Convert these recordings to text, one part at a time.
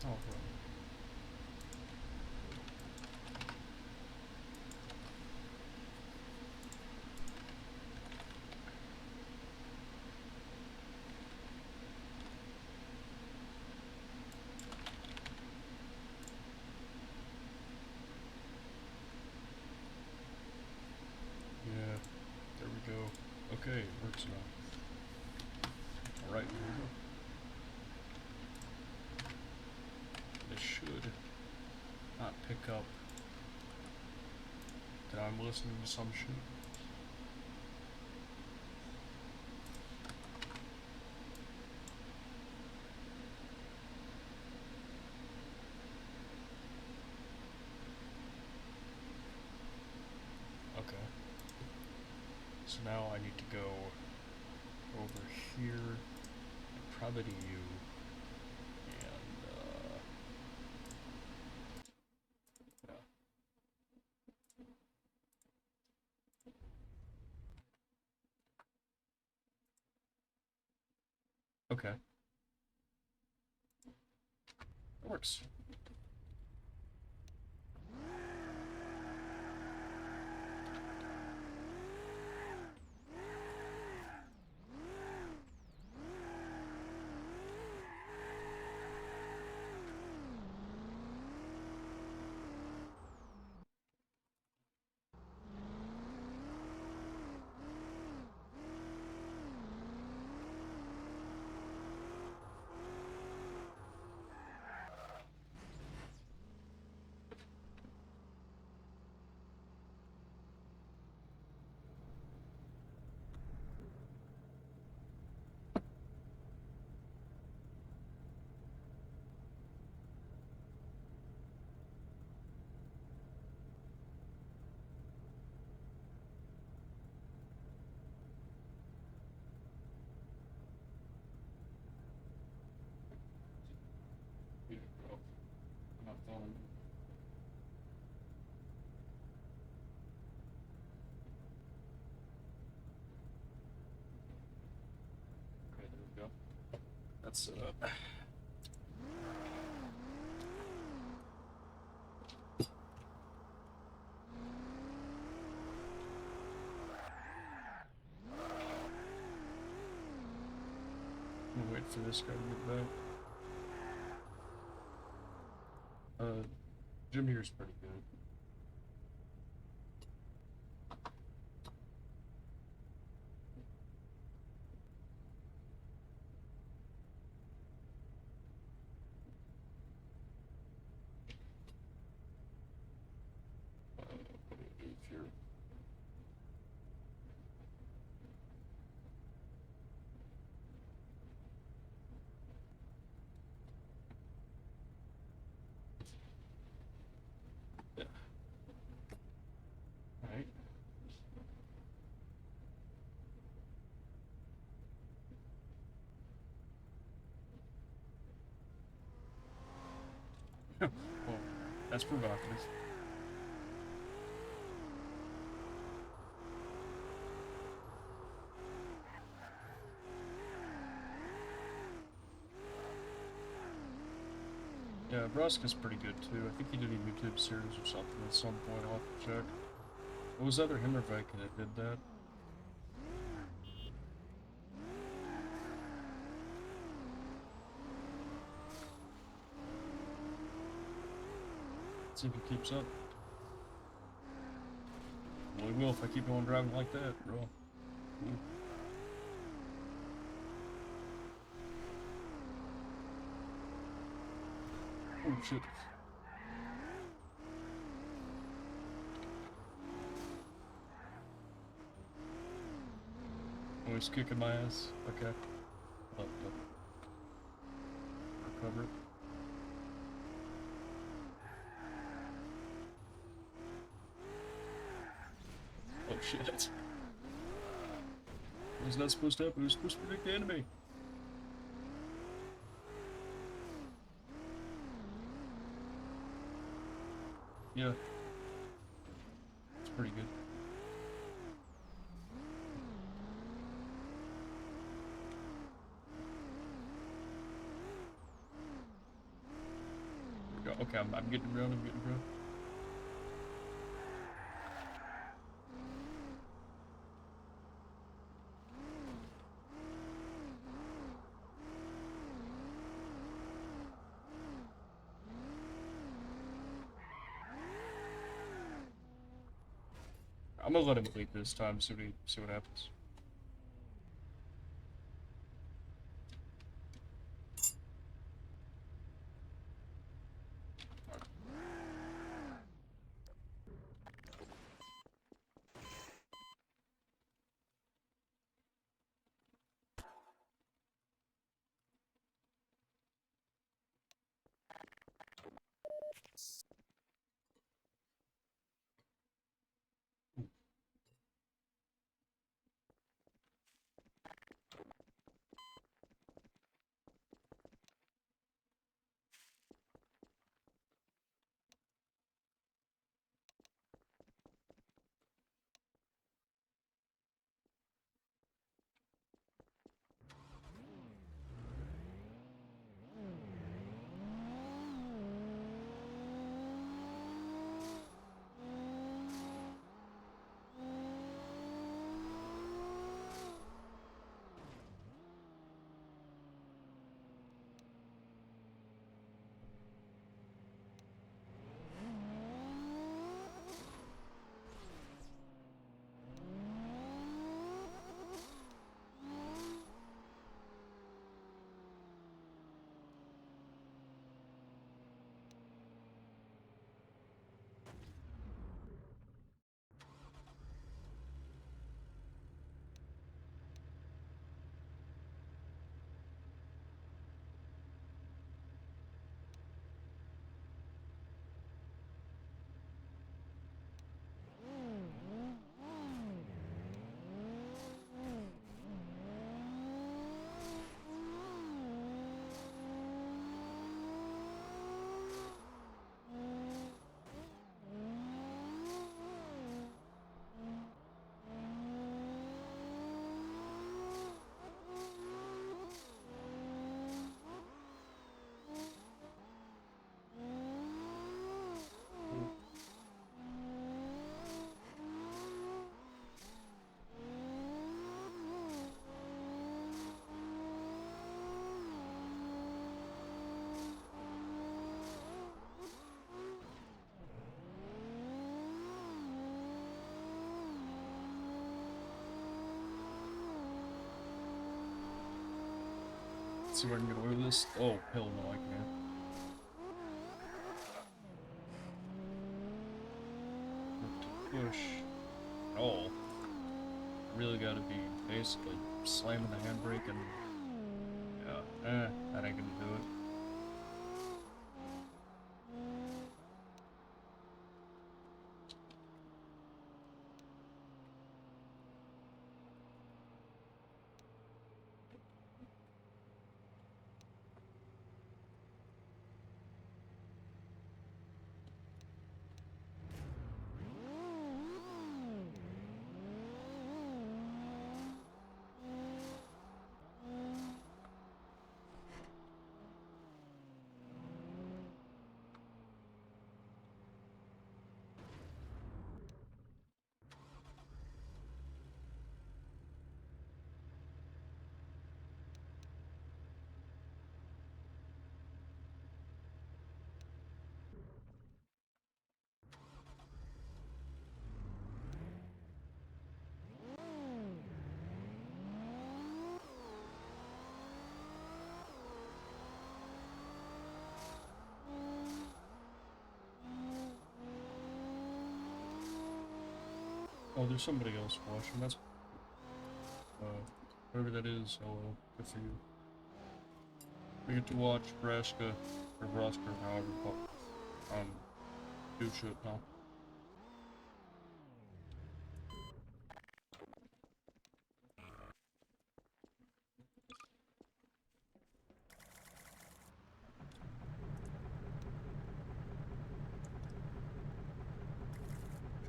Oh, well. Yeah, there we go. Okay, it works now. Alright, here we go. This should not pick up that I'm listening to some shit. Okay. So now I need to go over here, and probably to you, and yeah. Okay. That works. I'm not following you. Okay, there we go. That's I'm gonna wait for this guy to get back. Jim here's pretty good. If you're yeah. Alright. Well, that's provocative. Yeah, Bruska's pretty good too. I think he did a YouTube series or something at some point. I'll have to check. What was the other Himmerviking that did that? Let's see if he keeps up. Well, he will if I keep on driving like that, bro. Ooh. Oh shit. Oh, he's kicking my ass. Okay. I'll have to recover it. Oh shit. Was not supposed to happen. It was supposed to predict the enemy. Yeah. It's pretty good. Okay, I'm getting around, I'm getting around. I'm gonna let him lead this time, see what happens. Let's see if I can get away with this. Oh, hell no, I can't. To push at all, really gotta be basically slamming the handbrake and yeah, that ain't gonna do it. Oh, there's somebody else watching. That's whoever that is. Hello, good for you. We get to watch Braska or Braska, however called, do shit now.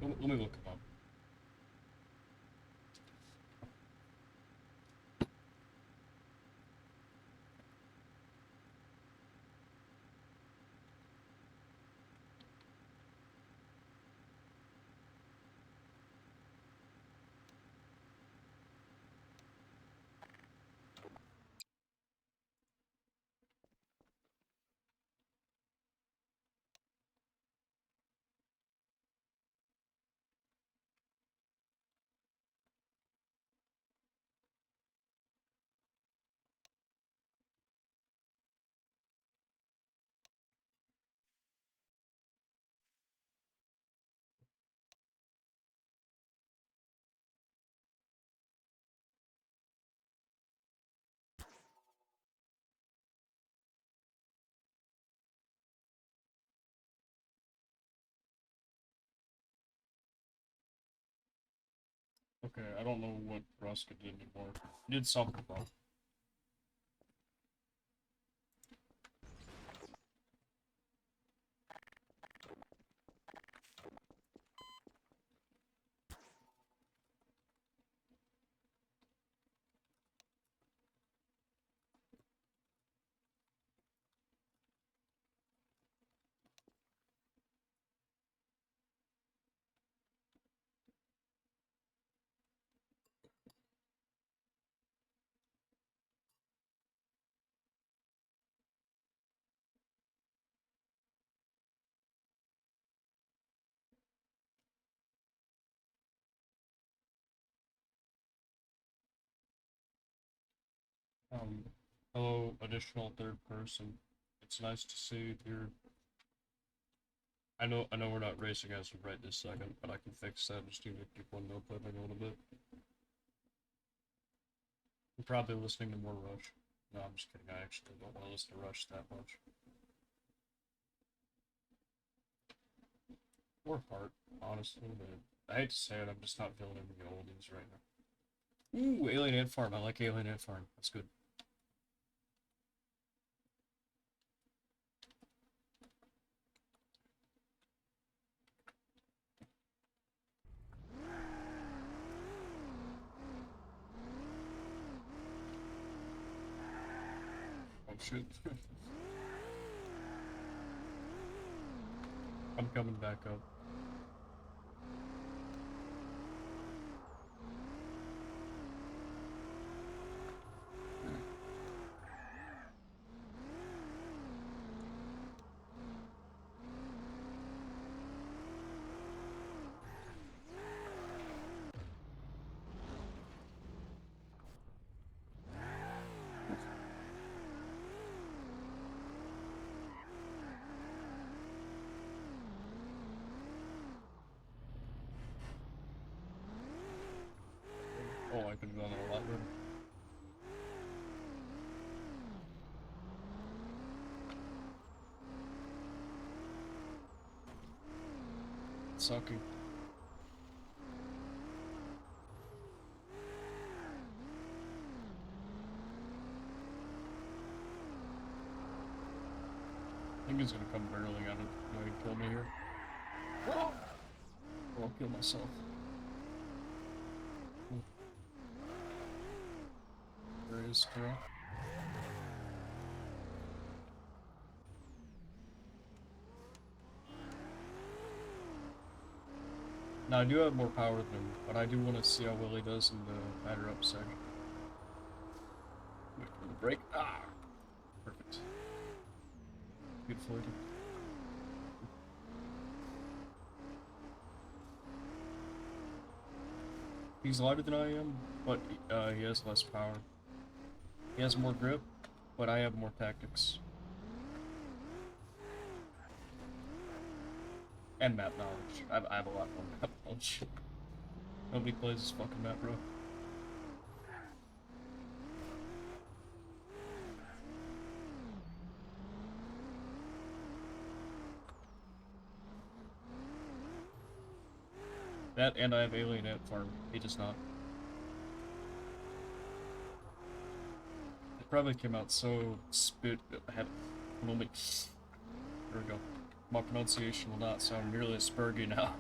Let me look him up. Okay, I don't know what Ruska did anymore. He did something wrong. Um, hello, additional third person. It's nice to see you're. I know we're not racing as of right this second, but I can fix that just to make people know clipping a little bit. You're probably listening to more Rush. No, I'm just kidding. I actually don't want to listen to Rush that much. Or Heart, honestly, but I hate to say it, I'm just not feeling any oldies right now. Ooh, Alien Ant Farm. I like Alien Ant Farm. That's good. Oh shit. I'm coming back up. Oh, I could have done it a lot better. Sucking. I think he's gonna come barreling out of the way and kill me here. Or I'll kill myself. There he is, girl. Now, I do have more power than him, but I do want to see how well he does in the batter up section. Wait for the break. Ah! Perfect. Beautiful. He's lighter than I am, but he has less power. He has more grip, but I have more tactics. And map knowledge. I have a lot more map knowledge. Nobody plays this fucking map, bro. That and I have Alien Ant Farm. He does not. It probably came out so spit. I had a moment. There we go. My pronunciation will not sound nearly as spurgy now.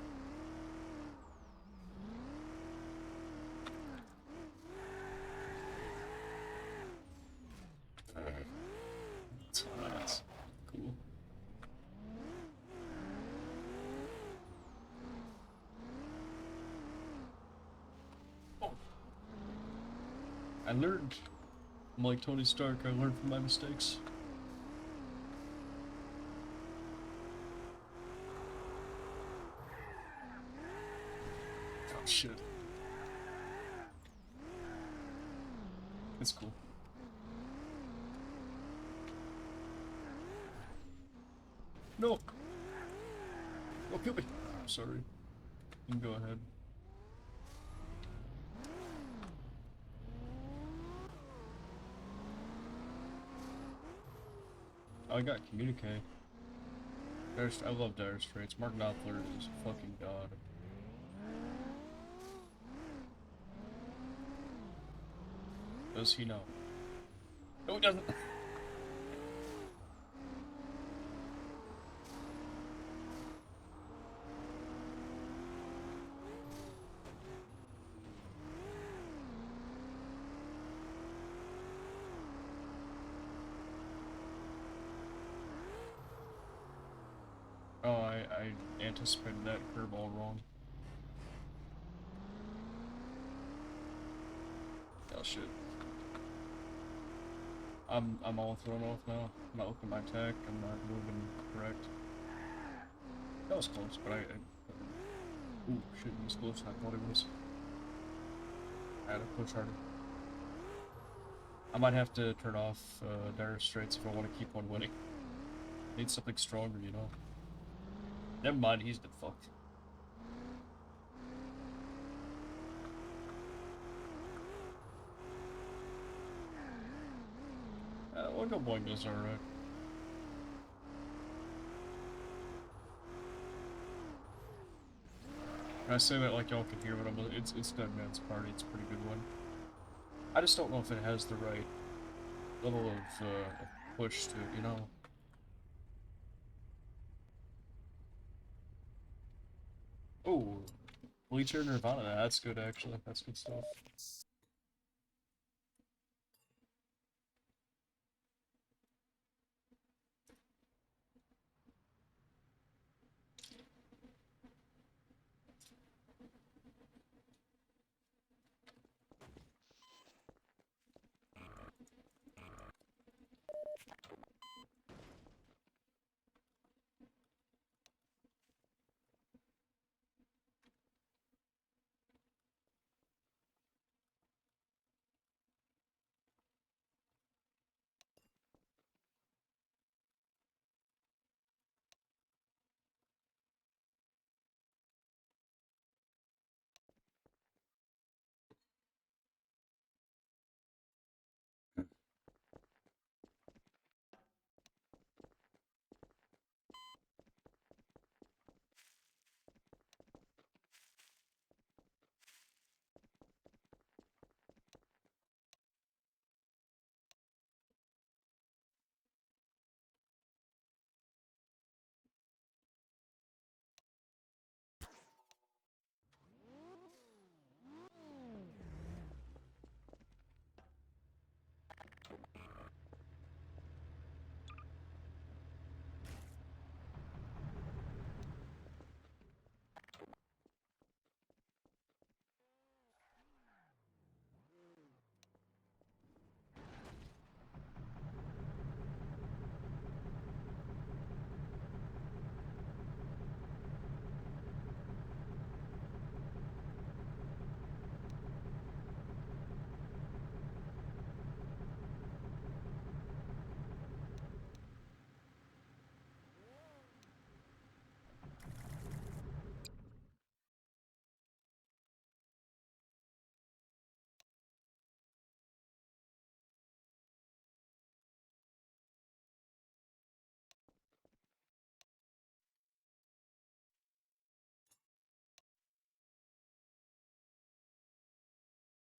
That's cool. Oh. I learned. I'm like Tony Stark, I learned from my mistakes. Oh shit. It's cool. No! Oh, kill me! I'm sorry. You can go ahead. Oh, I got communicate. I love Dire Straits. Mark Knopfler is a fucking god. Does he know? No, he doesn't. Oh, I anticipated that curve all wrong. Oh shit. I'm all thrown off now. I'm not looking at my tech, I'm not moving correct. That was close, but ooh, shit, he was close. I thought it was. I had to push harder. I might have to turn off dire straits if I want to keep on winning. Need something stronger, you know. Never mind, he's been fucked. Oingo Boingo's alright. I say that like y'all can hear, but it's Dead Man's Party. It's a pretty good one. I just don't know if it has the right level of push to it, you know. Oh, Bleacher Nirvana. That's good actually. That's good stuff.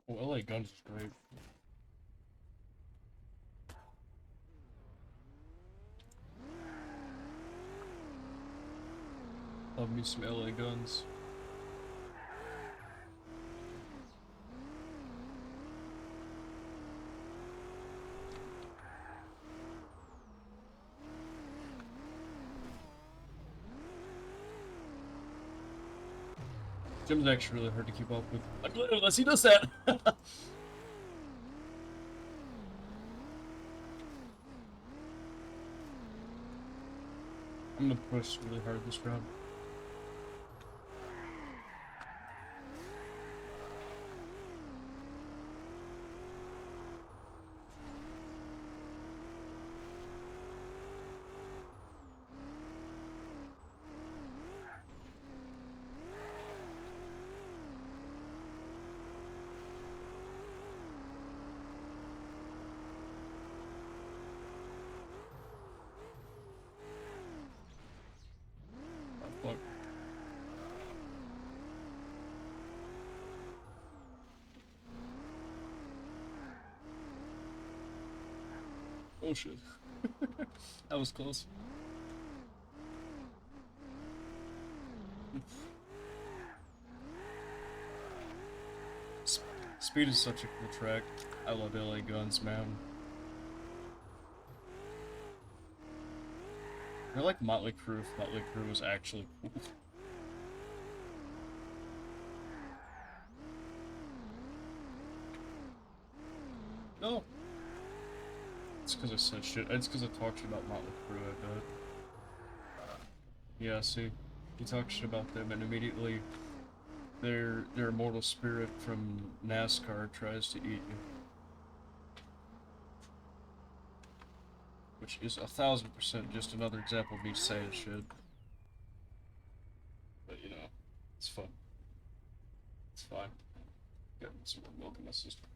Oh, LA Guns is great. Love me some LA Guns. Jim's actually really hard to keep up with. Unless he does that. I'm gonna push really hard this round. Oh shit. That was close. Speed is such a cool track. I love LA Guns, man. They're like Motley Crue if Motley Crue was actually cool. No. It's because I said shit. It's because I talked shit about Motley Crue, I bet. Yeah, see. You talk shit about them and immediately their immortal spirit from NASCAR tries to eat you. Which is 1000% just another example of me saying shit. But you know, it's fun. It's fine. Got some more milk in my system.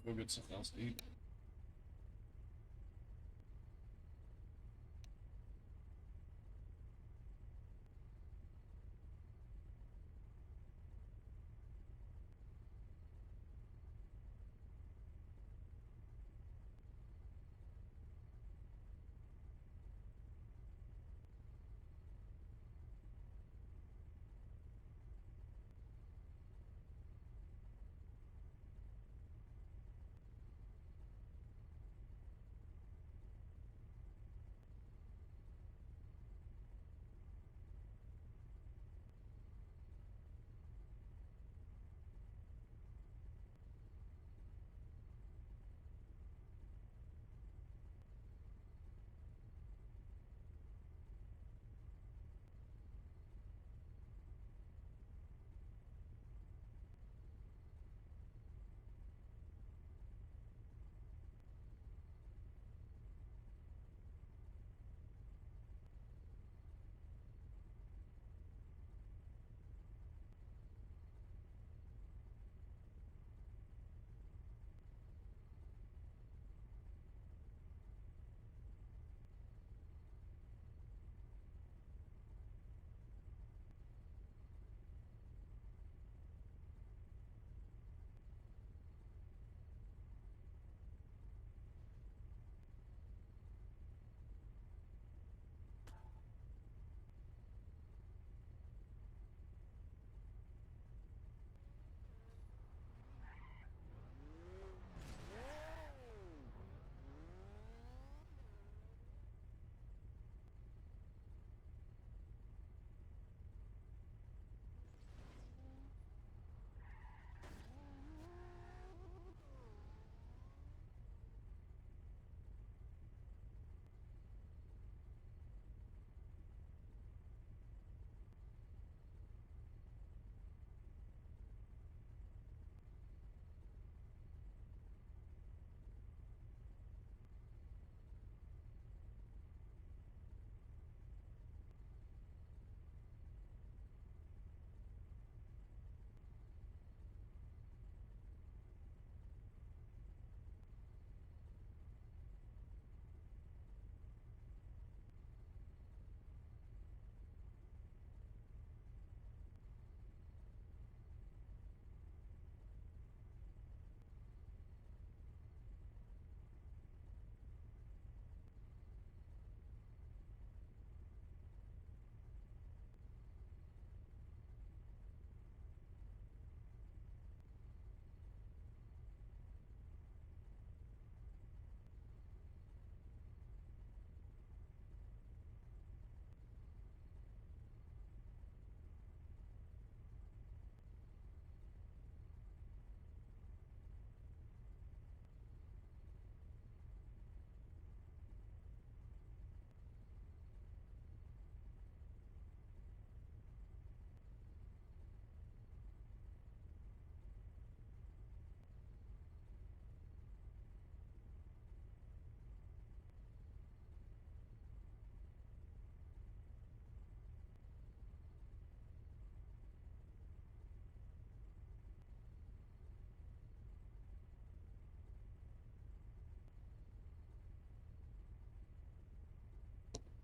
Go get something else to eat.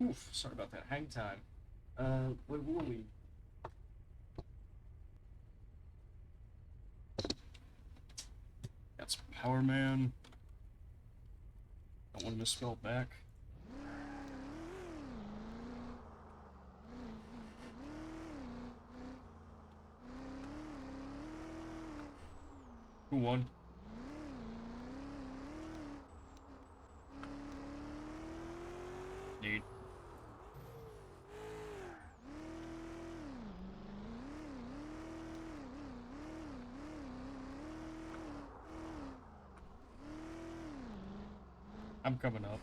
Oof, sorry about that. Hang time. Where were we? Power Man. Don't want to misspell back. Who won? Neat. I'm coming up.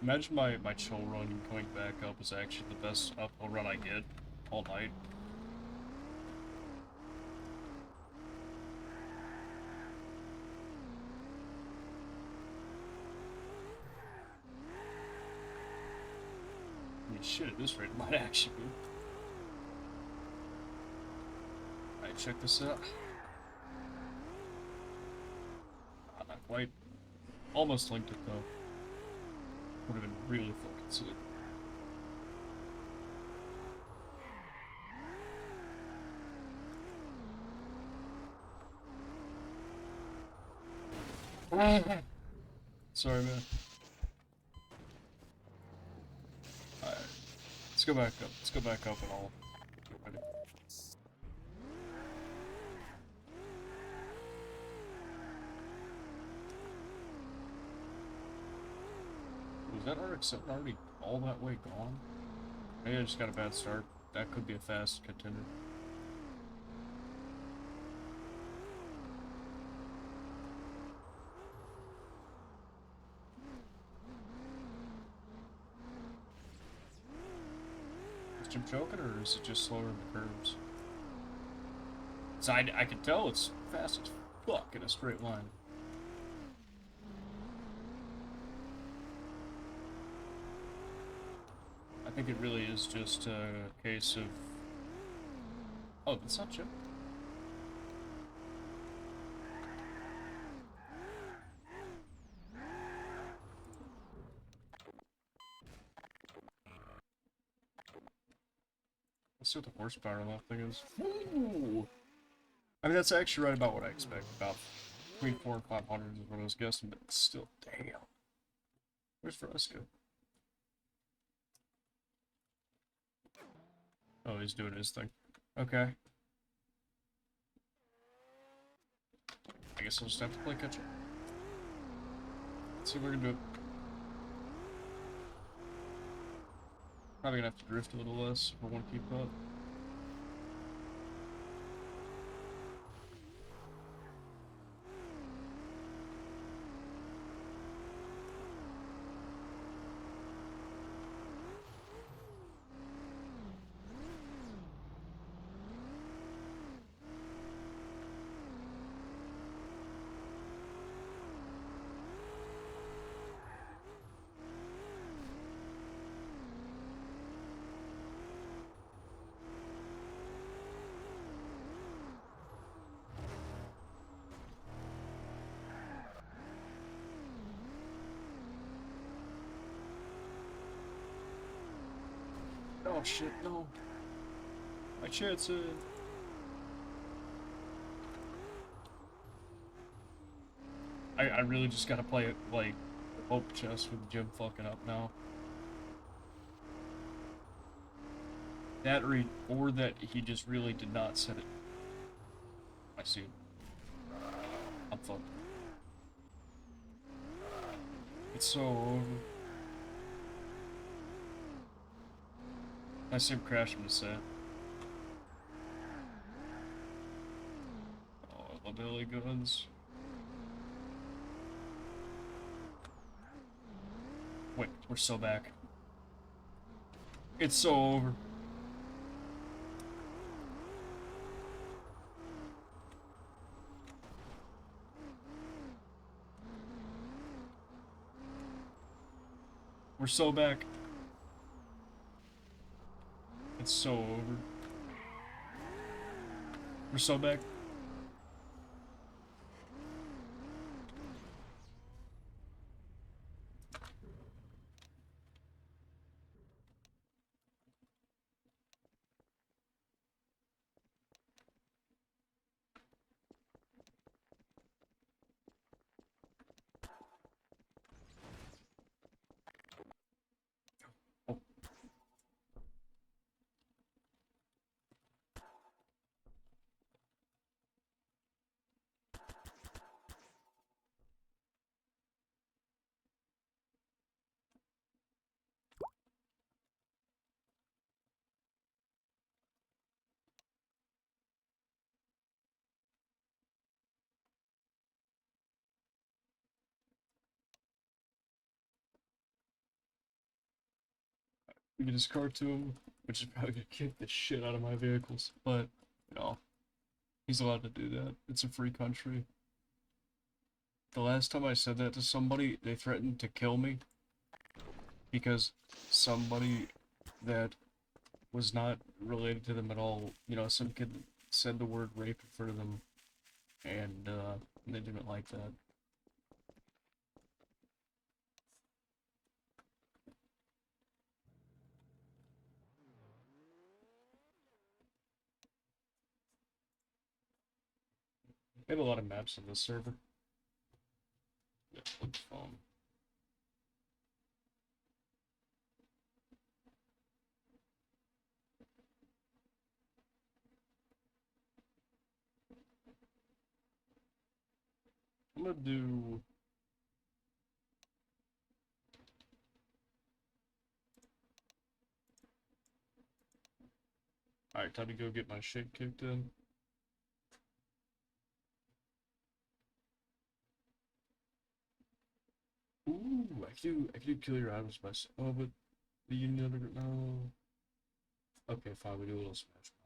Imagine my chill run going back up is actually the best uphill run I get all night. I mean, shit, at this rate, it might actually be. Alright, check this out. Not quite. Almost linked it, though. Would have been really fucking sick. Sorry, man. Alright. Let's go back up. Let's go back up and I'll get ready. Was that RX-7 already all that way gone? Maybe I just got a bad start. That could be a fast contender. Is Jim choking, or is it just slower in the curves? So I can tell it's fast as fuck in a straight line. I think it really is just a case of... Oh, that's not Jim. Let's see what the horsepower on that thing is. Ooh. I mean, that's actually right about what I expect. About between 400 and 500 is what I was guessing, but still, damn. Where's Fresco? Oh, he's doing his thing. Okay. I guess I'll just have to play catch up. Let's see if we can do it. Probably gonna have to drift a little less if I want to keep up. Oh shit, no. My chances. I really just gotta play it like hope chess with Jim fucking up now. That or that he just really did not set it. I see it. I'm fucked. It's so over. I see him crash from the set. Oh, the Billy guns. Wait, we're so back. It's so over. We're so back. It's so over. We're so back. We get his car to him, which is probably gonna kick the shit out of my vehicles, but, you know, he's allowed to do that. It's a free country. The last time I said that to somebody, they threatened to kill me because somebody that was not related to them at all, you know, some kid said the word rape in front of them, and they didn't like that. They have a lot of maps on this server. Yeah, flip phone. I'm gonna do... Alright, time to go get my shit kicked in. Ooh, I could do kill your items myself. Oh, but the Union no. Okay, fine, we do a little smash now.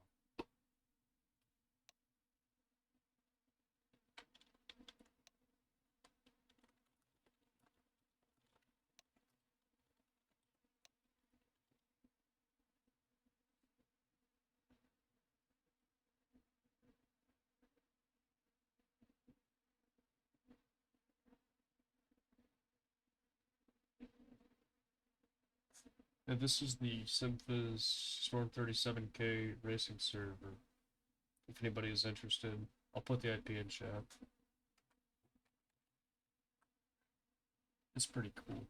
Yeah, this is the Simfphys Storm 37K racing server. If anybody is interested, I'll put the IP in chat. It's pretty cool.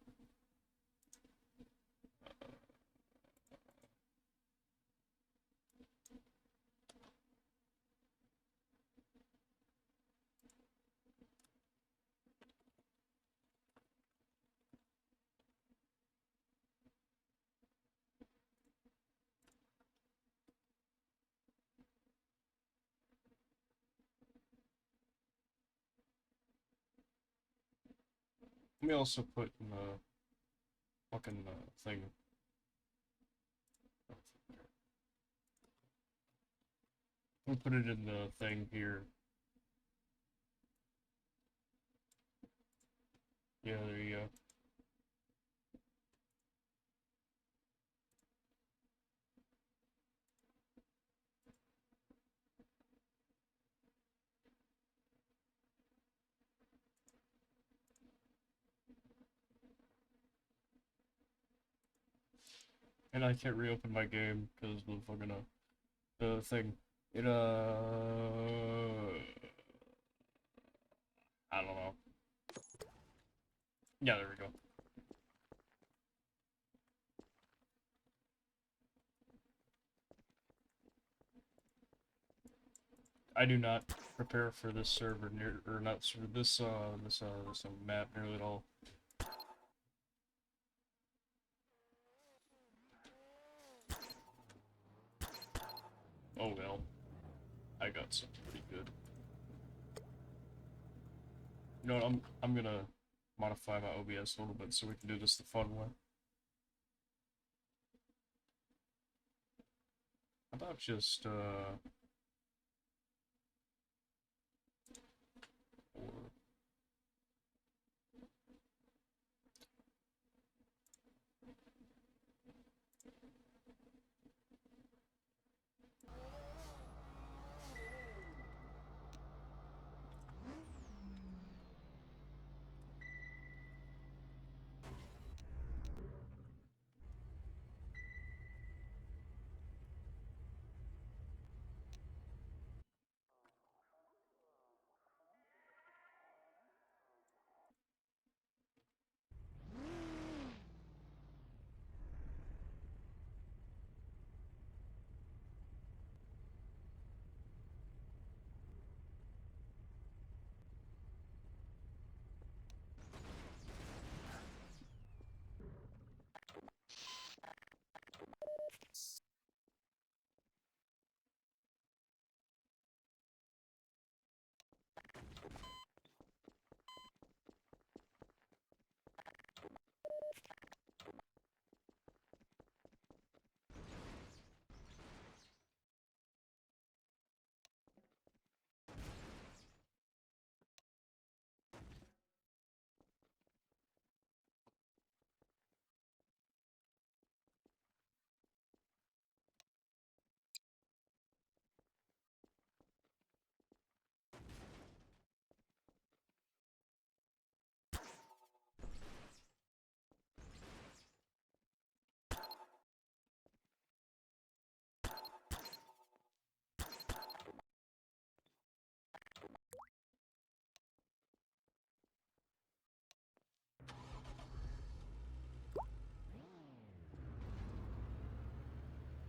Let me also put in the fucking thing. We'll put it in the thing here. Yeah, there you go. And I can't reopen my game because the fucking the thing. It I don't know. Yeah, there we go. I do not prepare for this server near or not for this map nearly at all. Oh well, I got something pretty good. You know what, I'm gonna modify my OBS a little bit so we can do this the fun way. How about just or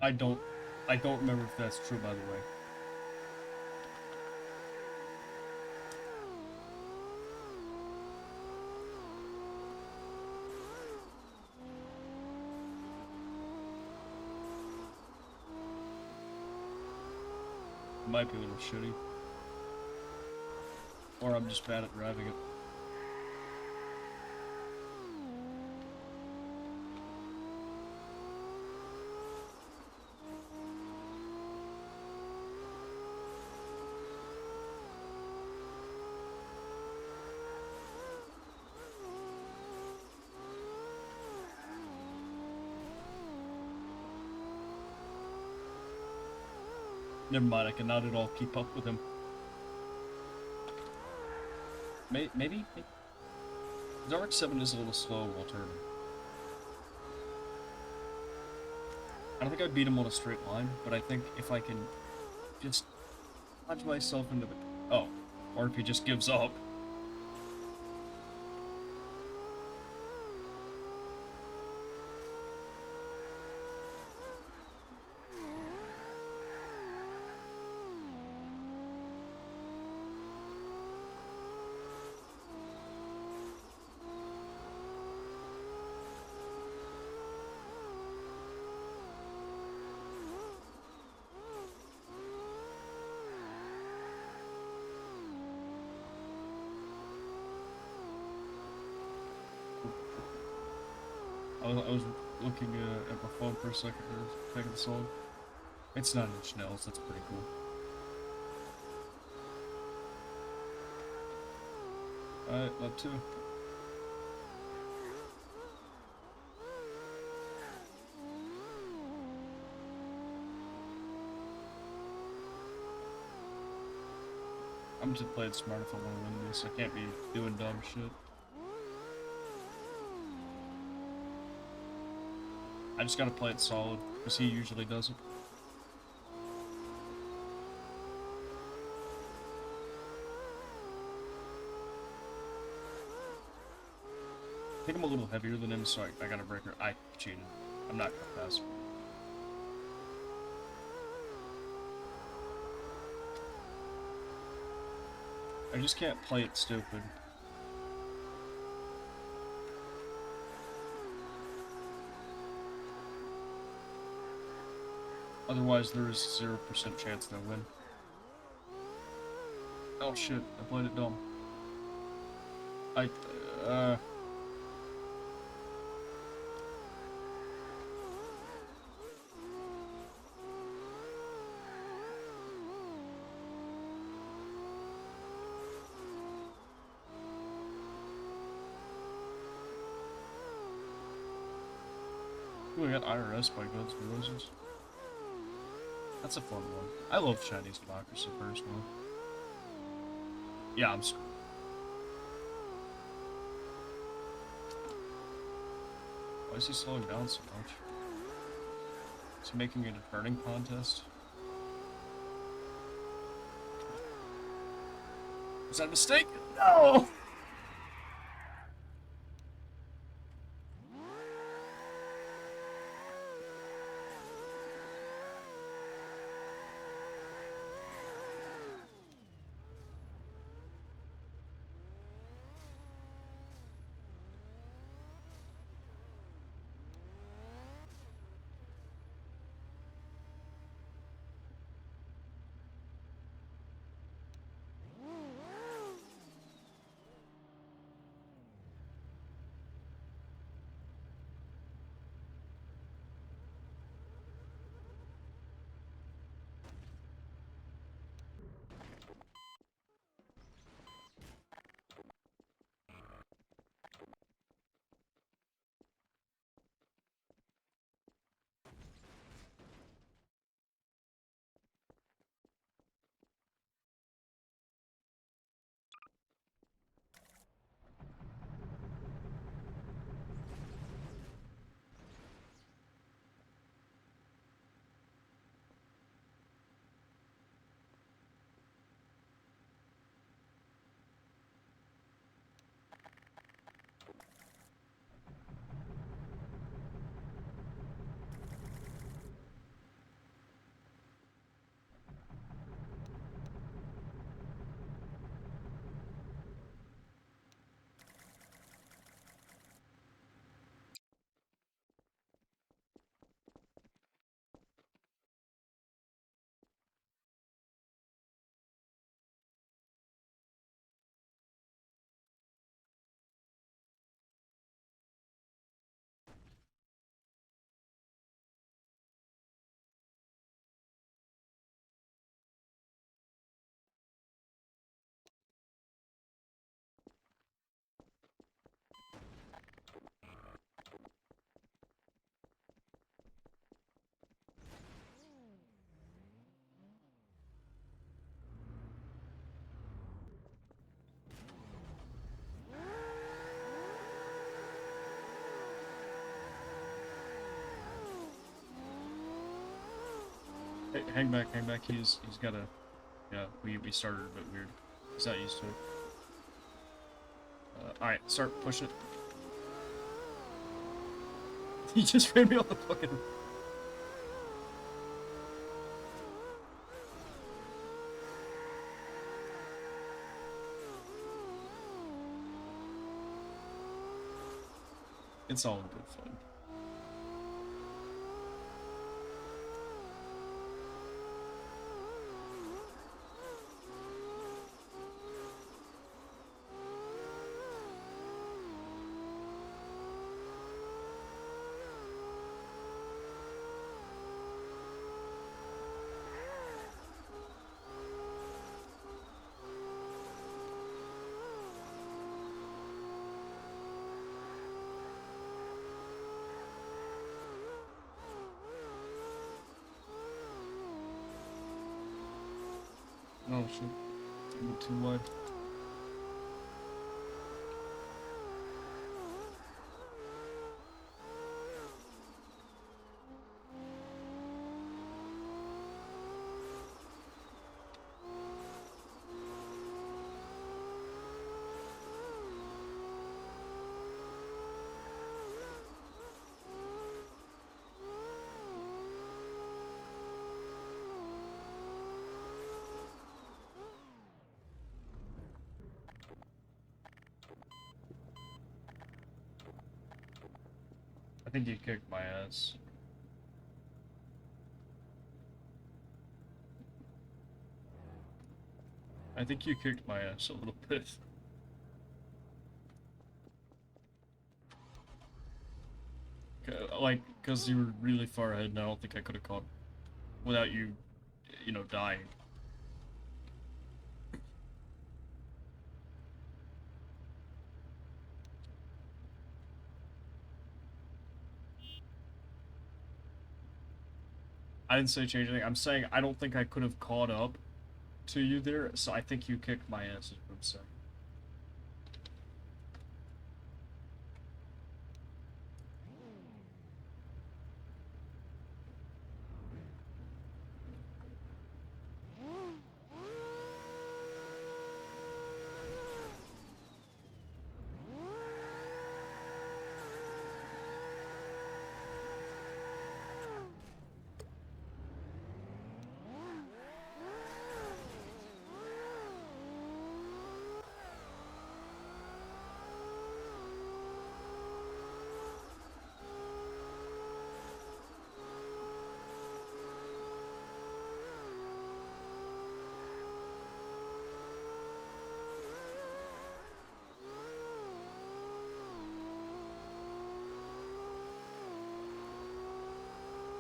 I don't remember if that's true, by the way. It might be a little shitty. Or I'm just bad at driving it. Never mind, I can not at all keep up with him. Maybe? His RX-7 is a little slow while turning. I don't think I'd beat him on a straight line, but I think if I can just punch myself into the... Oh. Or if he just gives up. I was looking at my phone for a second, taking the song. It's 9 Inch Nails, that's pretty cool. Alright, love too. I'm just playing smart if I want to win this. I can't be doing dumb shit. I just gotta play it solid, because he usually does it. I think I'm a little heavier than him, so I got a breaker. I cheated. I'm not gonna pass. I just can't play it stupid. Otherwise, there is 0% chance they'll win. Oh shit, I played it dumb. Ooh, I got IRS by Guns N' Roses. That's a fun one. I love Chinese democracy personally. Yeah, I'm screwed. Why is he slowing down so much? Is he making it a turning contest? Was that a mistake? No! Hang back, hang back. He's got a. Yeah, we started a bit weird. He's not used to it. Alright, start pushing it. He just ran me off the fucking. It's all in good fun. Oh shit. A little too wide. I think you kicked my ass. I think you kicked my ass a little bit. Like, because you were really far ahead, and I don't think I could have caught without you, you know, dying. I didn't say change anything. I'm saying I don't think I could have caught up to you there, so I think you kicked my ass, is what I'm saying.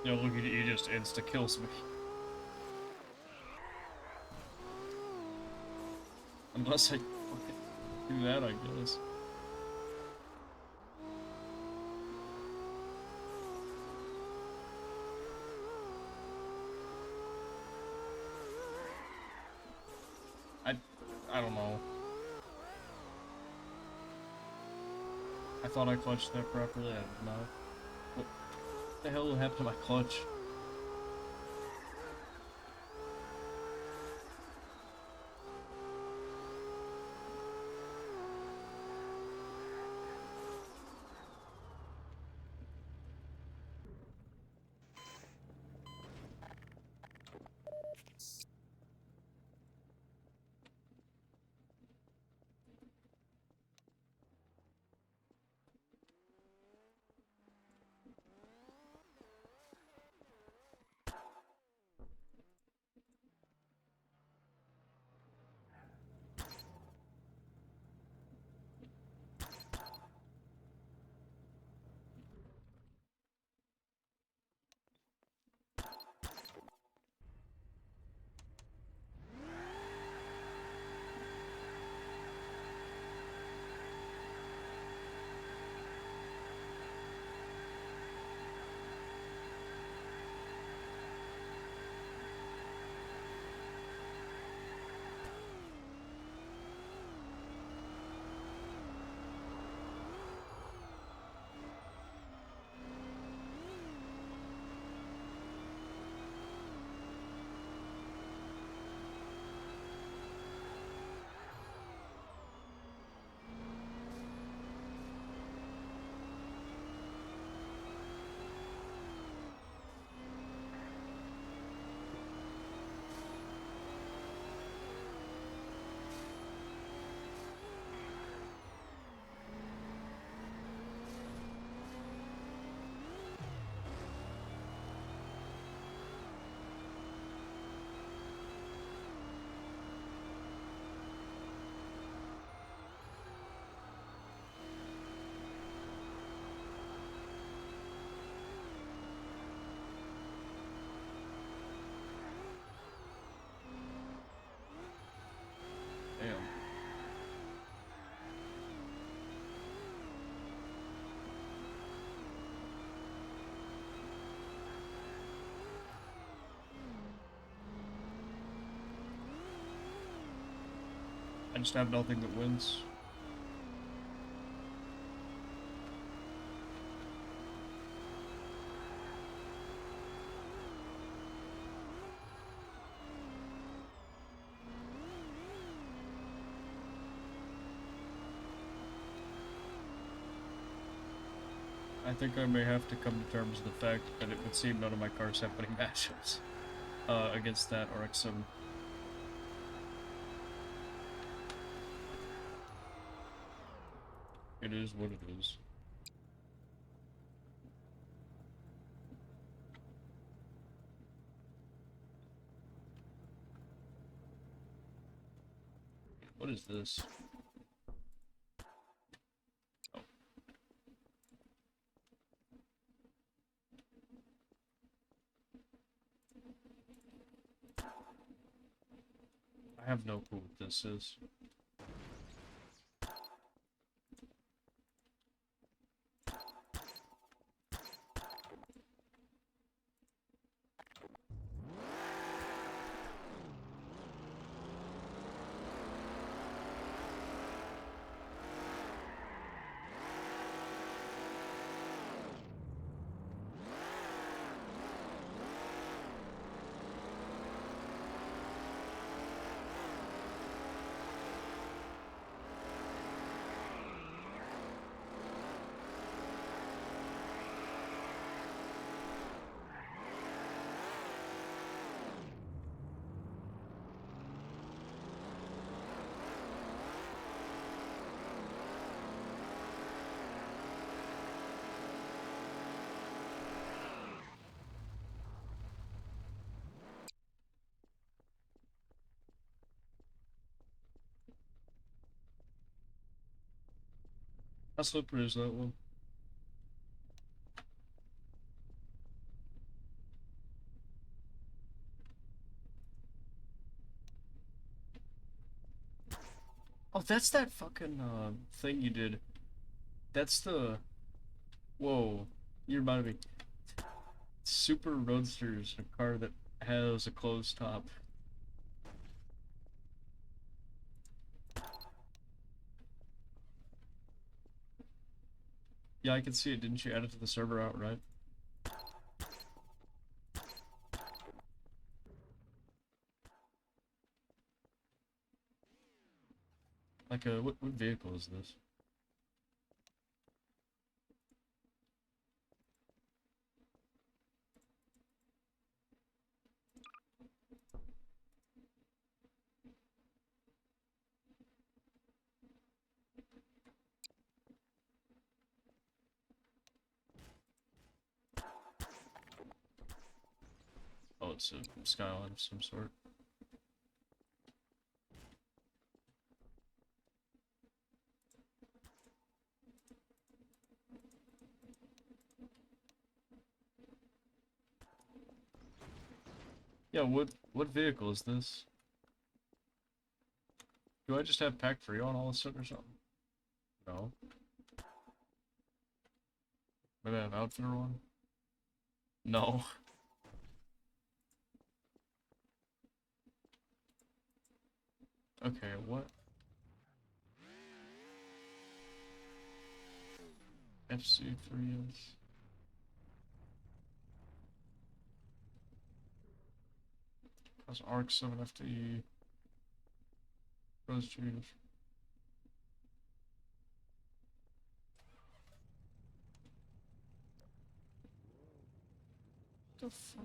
You know, look at you, just insta-kills me. Unless I fucking do that, I guess. I don't know. I thought I clutched that properly, I did not. What the hell happened to my clutch? Just have nothing that wins. I think I may have to come to terms with the fact that it would seem none of my cars have any matchups against that RX-7. It is what it is. What is this? Oh. I have no clue what this is. How slippery is that one? Oh, that's that fucking thing you did. That's the... Whoa. You reminded me. Super Roadster's a car that has a closed top. Yeah, I can see it. Didn't you add it to the server outright? Like, what vehicle is this? Oh, it's a Skyline of some sort. Yeah, what vehicle is this? Do I just have pack 3 on all of a sudden or something? No. Maybe I have Outfitter on? No. Okay, what? FC3S. That's RX-7 FTE. Rose Cheese. The fuck?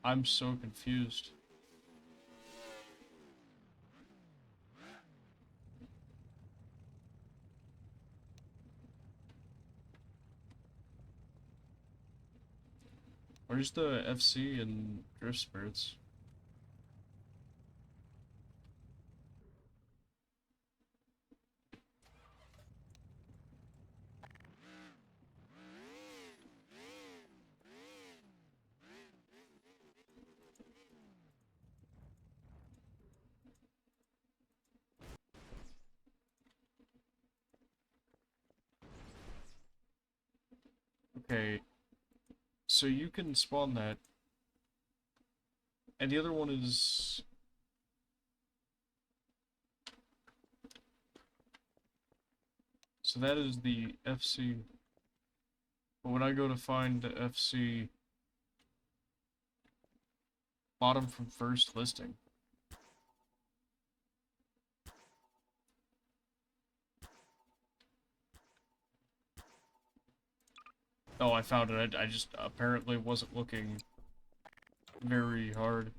I'm so confused. Where's the FC and Drift Spirits? Okay, So you can spawn that. And the other one is... So that is the FC. But when I go to find the FC bottom from first listing. Oh, I found it. I just apparently wasn't looking very hard.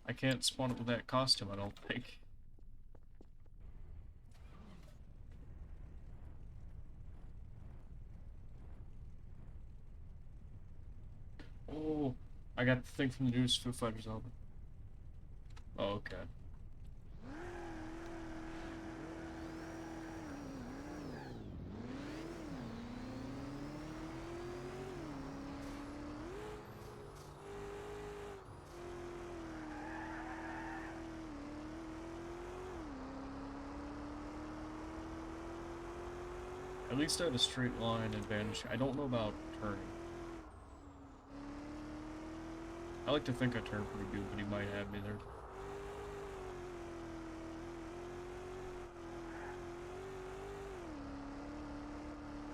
I can't spawn it with that costume, I don't think. Oh, I got the thing from the newest Foo Fighters album. Oh, okay. At least I had a straight line advantage. I don't know about turning. I like to think I turn pretty good, but he might have me there.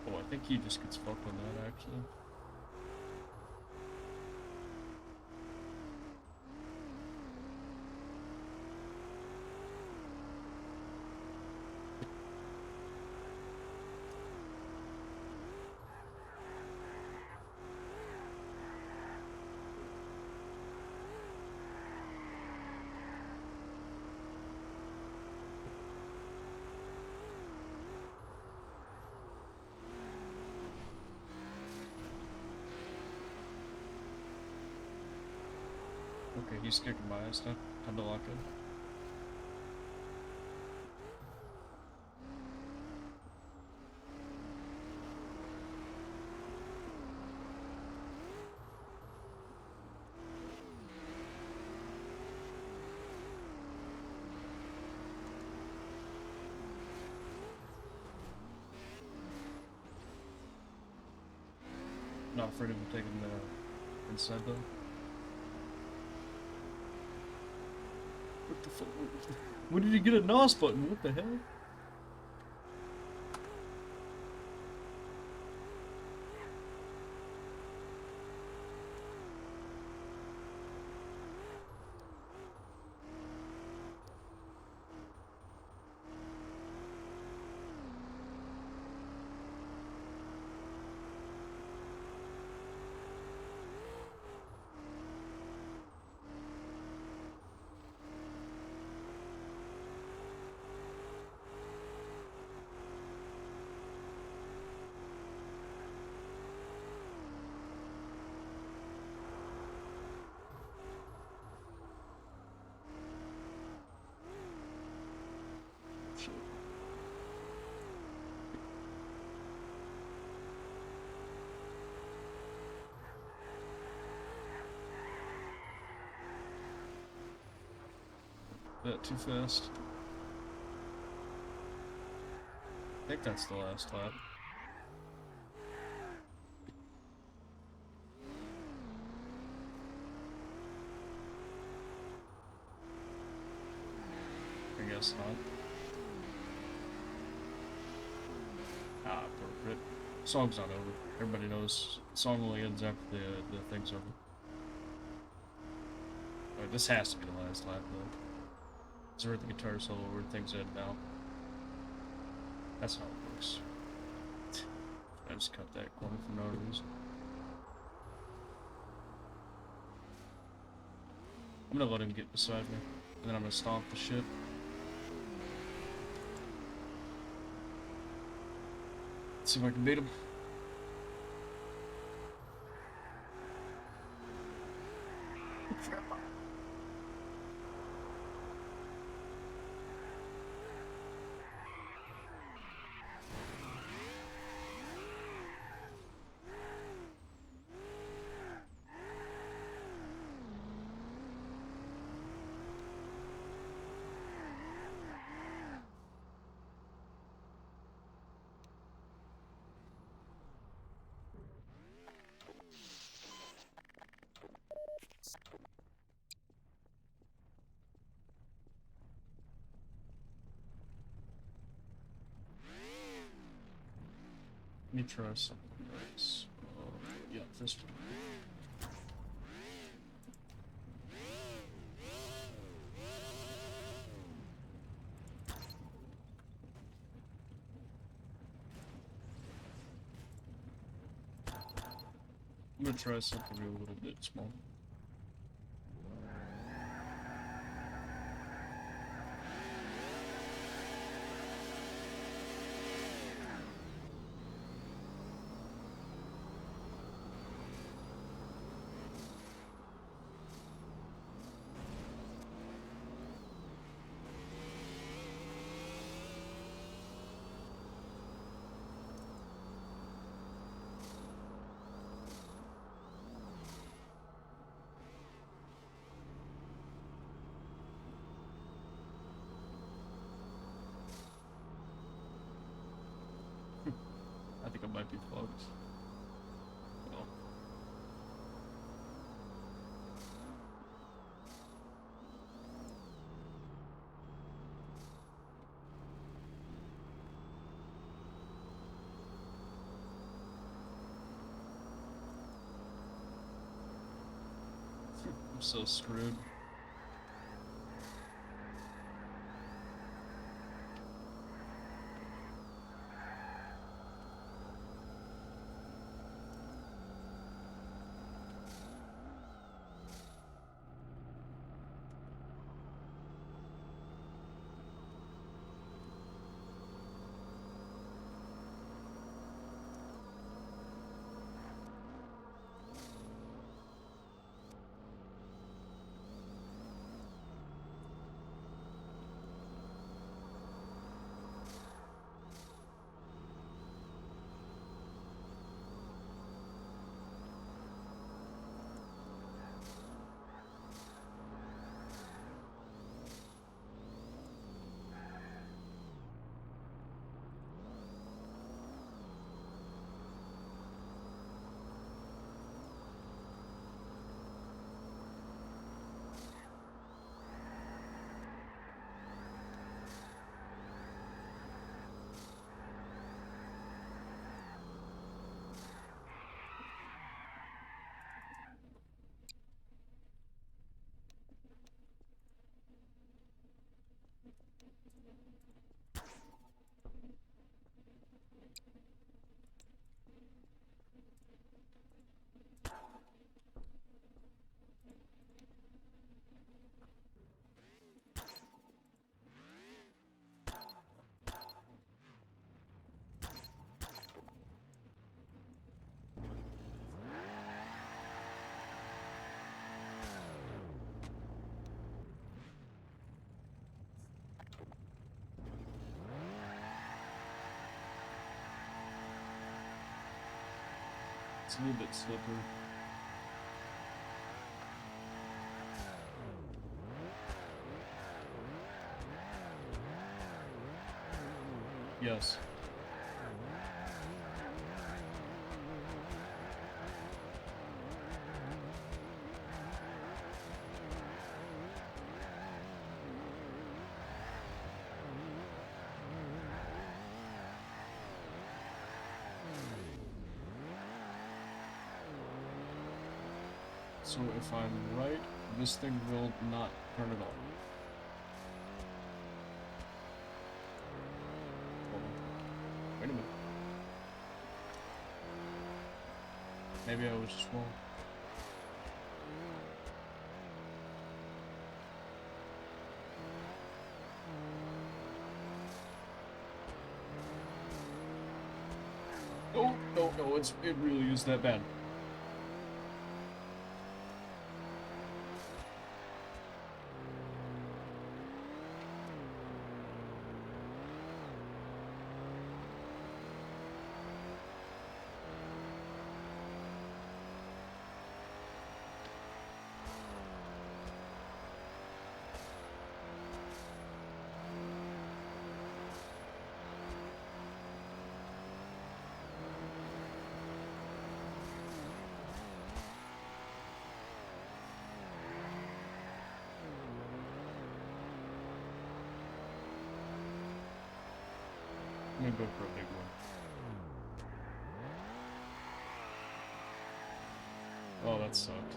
Oh, I think he just gets fucked on that, actually. Okay, he's kicking by us now. Time to lock in. Not afraid of him taking the inside though. What the fuck? When did he get a NOS button? What the hell? That too fast. I think that's the last lap. I guess not. Ah, perfect. Song's not over. Everybody knows the song only ends after the thing's over. Alright, this has to be the last lap though. It's where the guitar solo where things end now. That's how it works. I just cut that corner for no reason. I'm gonna let him get beside me, and then I'm gonna stomp the shit. Let's see if I can beat him. Let me try something else. Yeah, this one. I'm gonna try something a little bit small. I think I might be plugged. Well. I'm so screwed. It's a little bit slippery. Yes. So if I'm right, this thing will not turn it on. Hold on. Wait a minute. Maybe I was just wrong. Oh, no, it really is that bad. I'm gonna go for a big one. Oh, that sucked.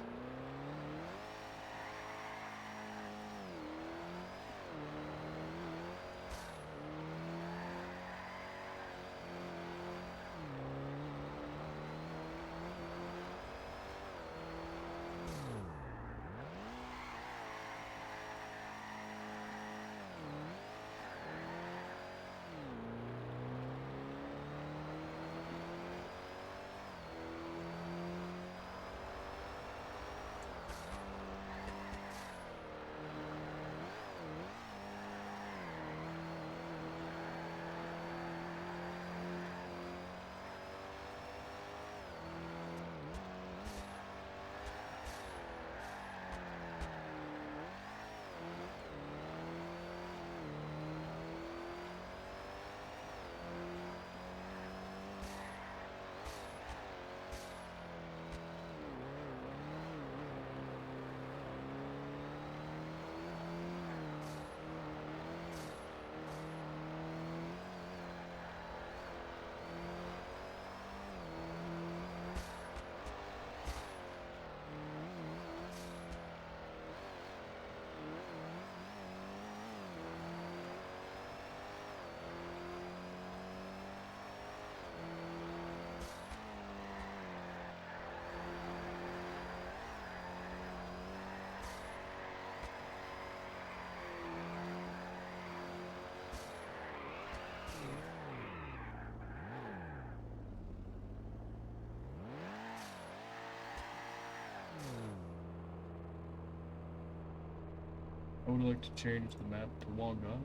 I would like to change the map to Wonga.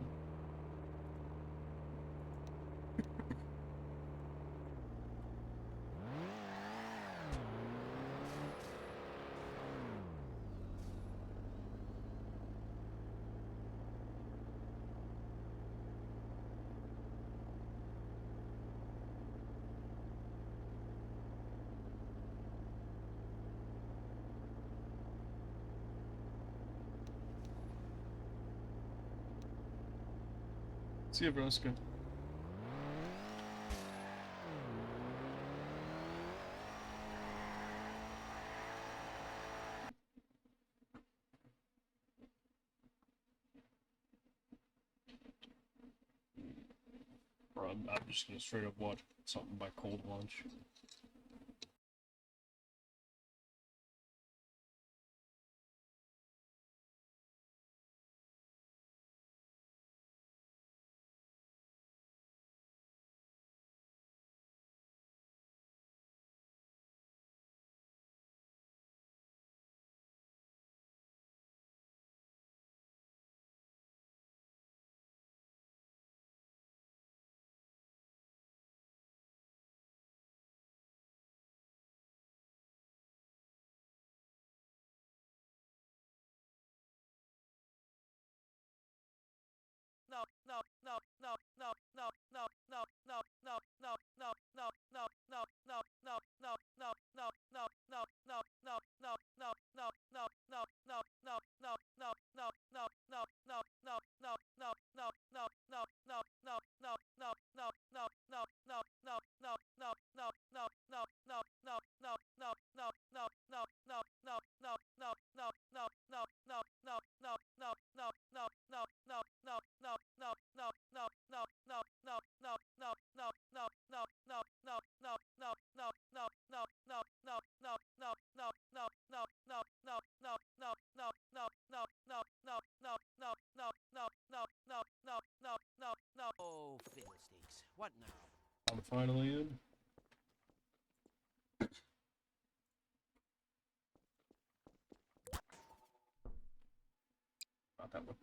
See you, Broska. Or I'm just gonna straight up watch something by Cold Launch. Oh, fiddlesticks. What now? I'm finally in. Not that one.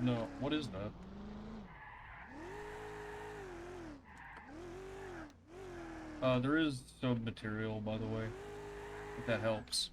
No. What is that? There is some material, by the way, if that helps.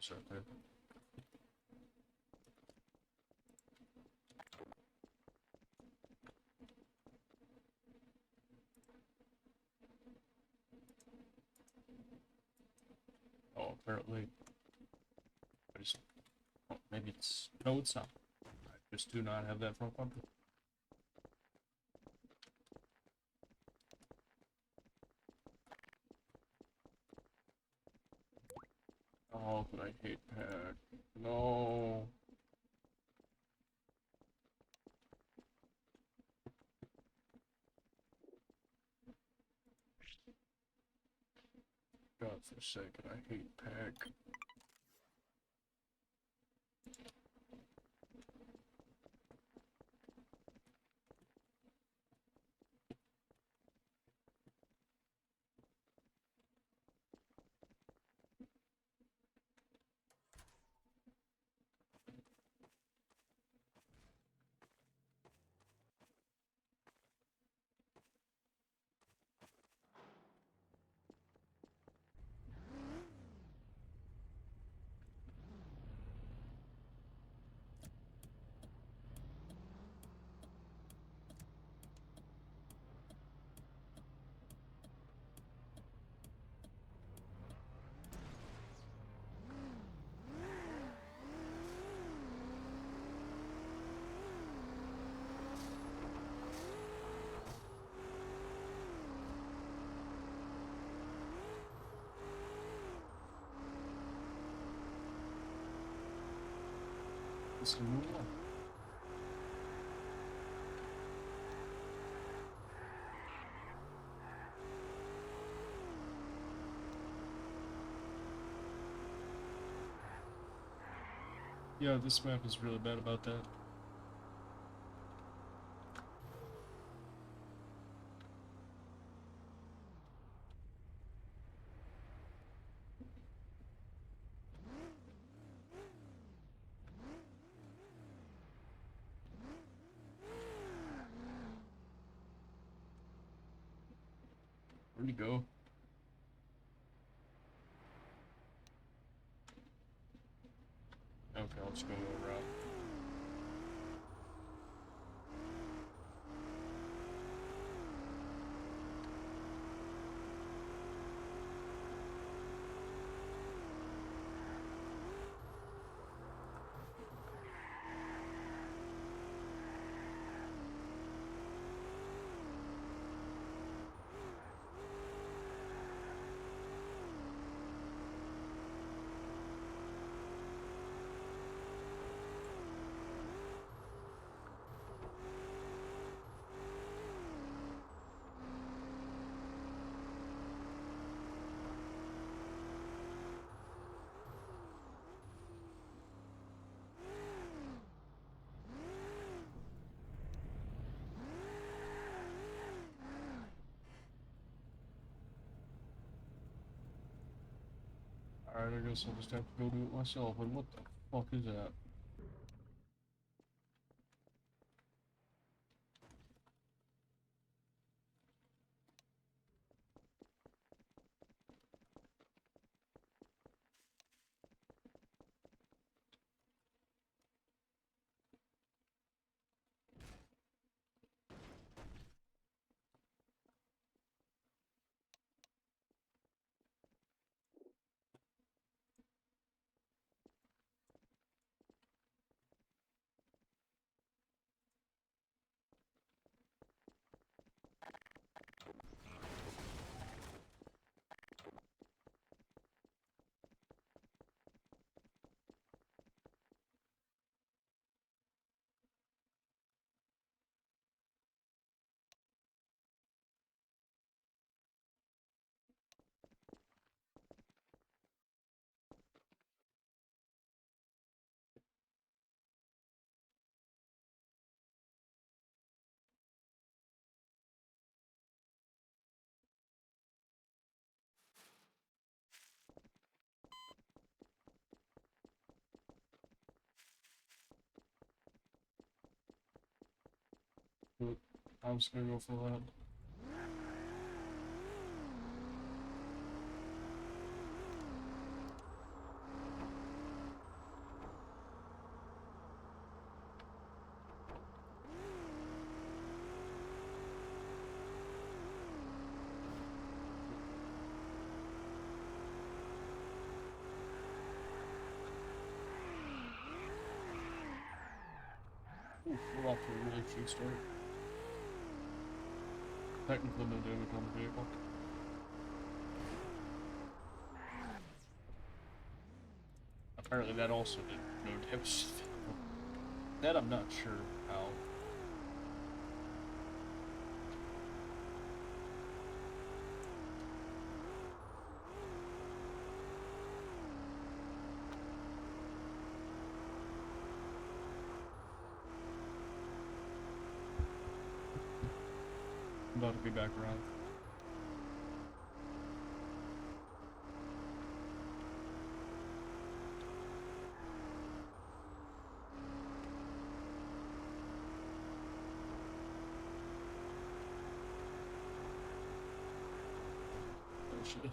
It's right there. Oh, apparently. I just. Oh, maybe it's. No, it's not. I just do not have that front bumper. Oh, but I hate pack. No. God forsaken, I hate pack. It's a new one. Yeah, this map is really bad about that. Where'd he go? Okay, I'll just go around. Alright, I guess I'll just have to go do it myself. And what the fuck is that? But I'm just gonna go for that. We're off to a really shitty start. Technically no damage on the vehicle. Apparently that also did no damage to the vehicle. That I'm not sure how. I'm about to be back around. Oh shit.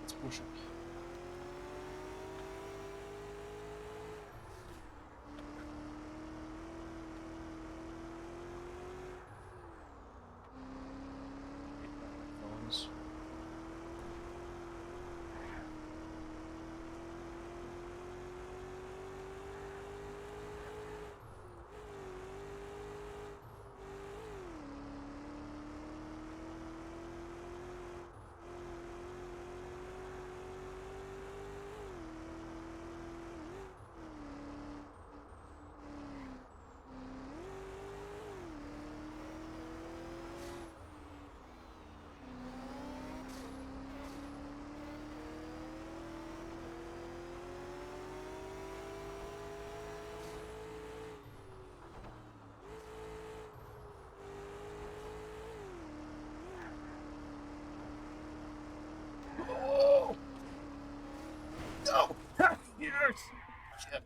Let's push it. Phones. Oh! No! Yes! Shit.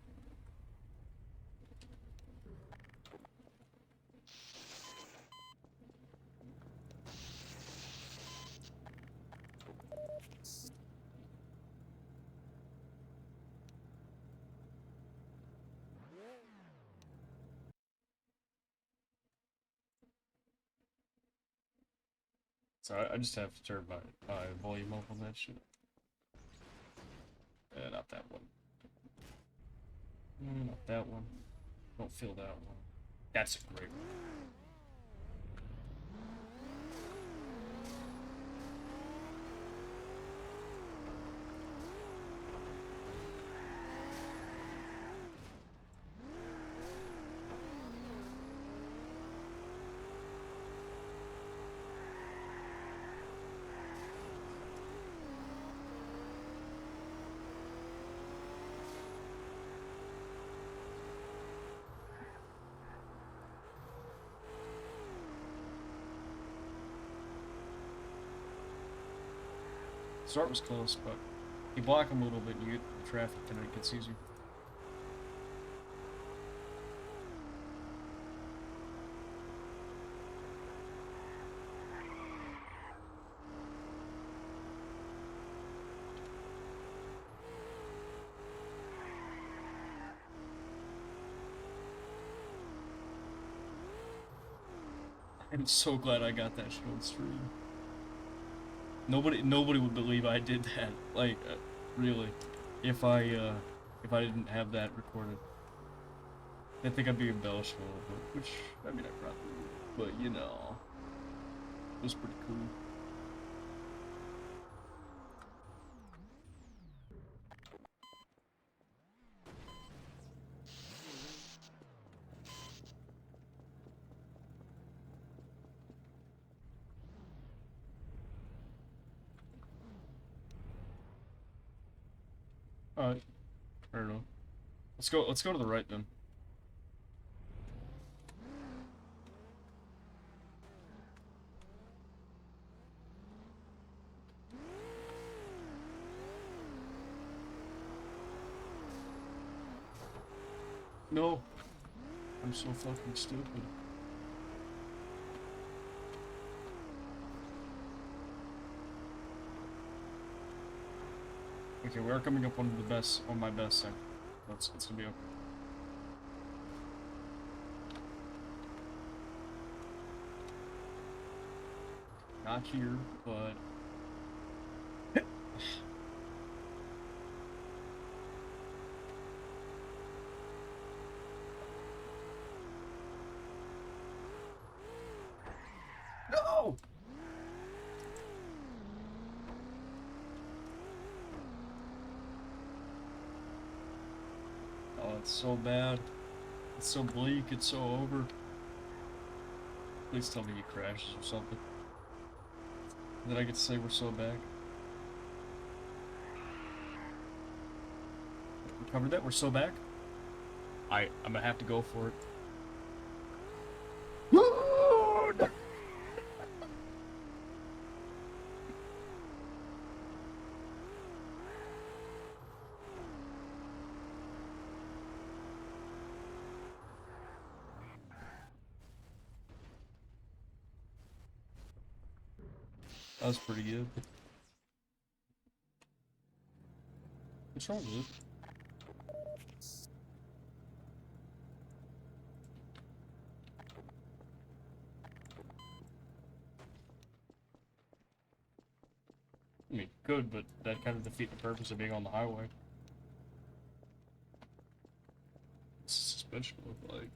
Sorry, I just have to turn my volume up on that shit. Not that one. Not that one. Don't feel that one. That's a great one. Start was close, but you block them a little bit and you get the traffic and it gets easier. I'm so glad I got that shit on stream. Nobody would believe I did that. Like, really, if I didn't have that recorded, I think I'd be embellishing a little bit. Which, I mean, I probably would. But you know, it was pretty cool. Alright. I don't know. Let's go to the right then. No! I'm so fucking stupid. Okay, we are coming up on the best, on my best sector. It's gonna be okay. Not here, but... No! Oh, it's so bad. It's so bleak, it's so over. Please tell me he crashes or something. Then I get to say we're so back. We covered that, we're so back. I'm gonna have to go for it. That was pretty good. What's wrong with it? I mean, good, but that kind of defeat the purpose of being on the highway. What's the suspension look like?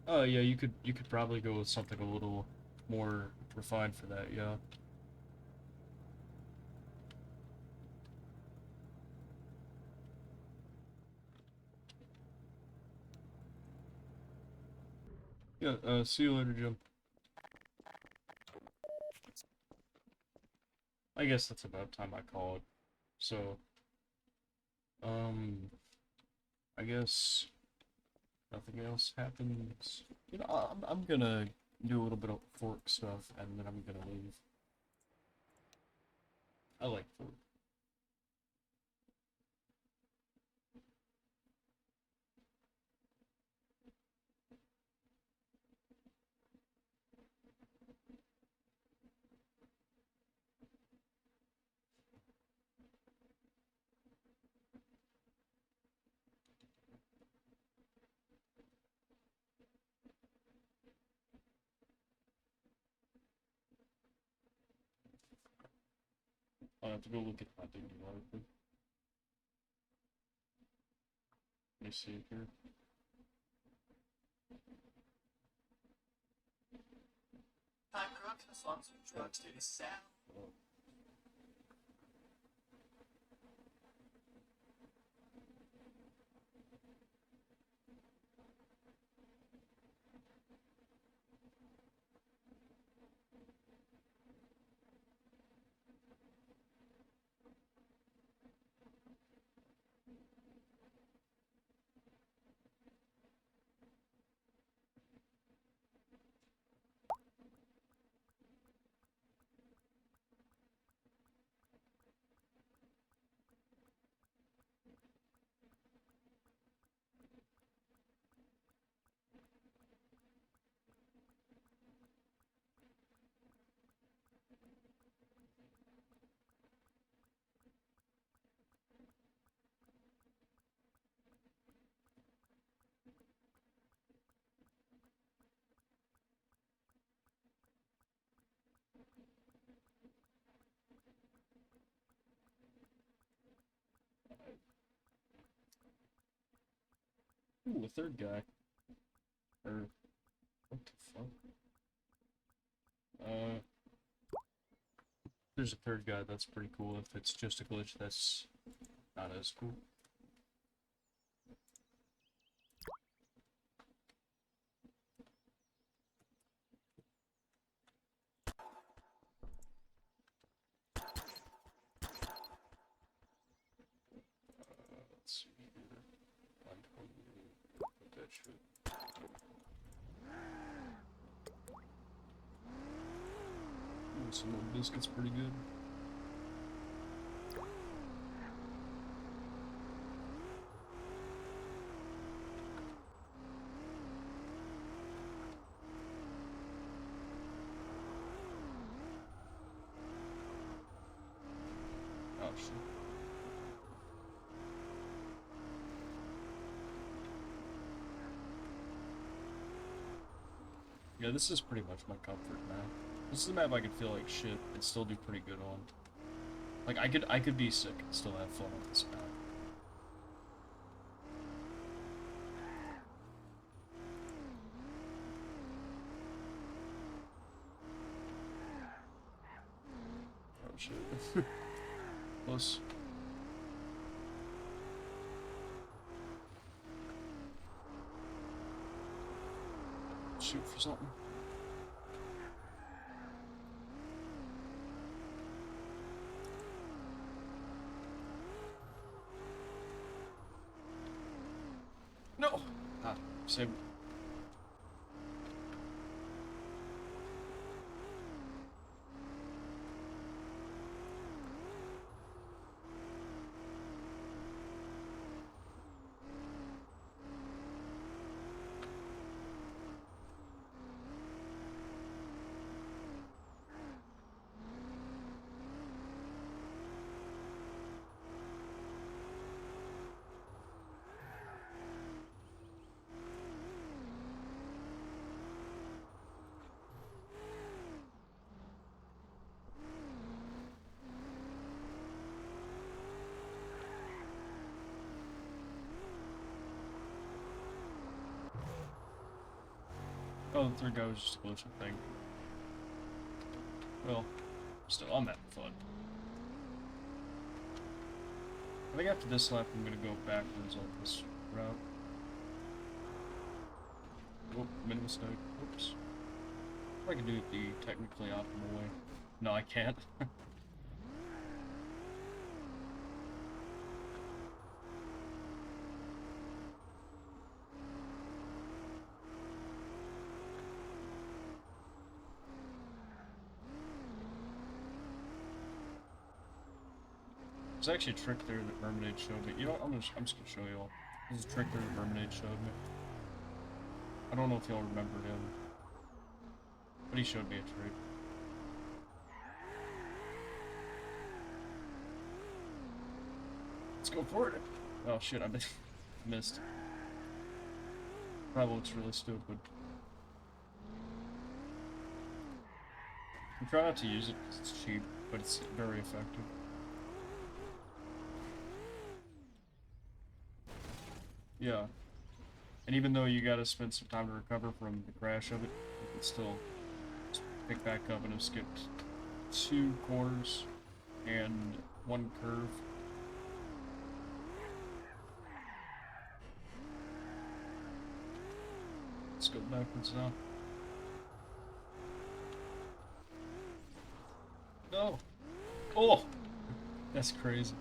Oh yeah, you could probably go with something a little more refined for that, yeah. Yeah, see you later, Jim. I guess that's about time I call it. So, I guess nothing else happens. You know, I'm gonna do a little bit of fork stuff, and then I'm gonna leave. I like fork. I have to go look at my duty article. Let me see it here. Time drugs, as long as you drugs do the sound. Oh. Ooh, a third guy. Or what the fuck? There's a third guy. That's pretty cool. If it's just a glitch, that's not as cool. Let's see here. 128. Put that shit. Ooh, some more biscuits, pretty good. shit. Yeah, this is pretty much my comfort map. This is a map I could feel like shit and still do pretty good on. Like, I could be sick and still have fun on this map. Oh shit. Close. Shoot for something. No! Ah, save. Oh, the third guy was just a glitch, I think. Well, still, I'm having fun. I think after this lap, I'm gonna go backwards on this route. Oh, made a mistake. Oops. I can do it the technically optimal way. No, I can't. There's actually a trick there that Mermaid showed me. You know what? I'm just gonna show you all. There's a trick there that Mermaid showed me. I don't know if y'all remember him, but he showed me a trick. Let's go for it. Oh shit, I missed. Probably looks really stupid. I try not to use it because it's cheap, but it's very effective. Yeah. And even though you gotta spend some time to recover from the crash of it, you can still pick back up and have skipped 2 corners and 1 curve. Let's go backwards now. No! Oh! That's crazy.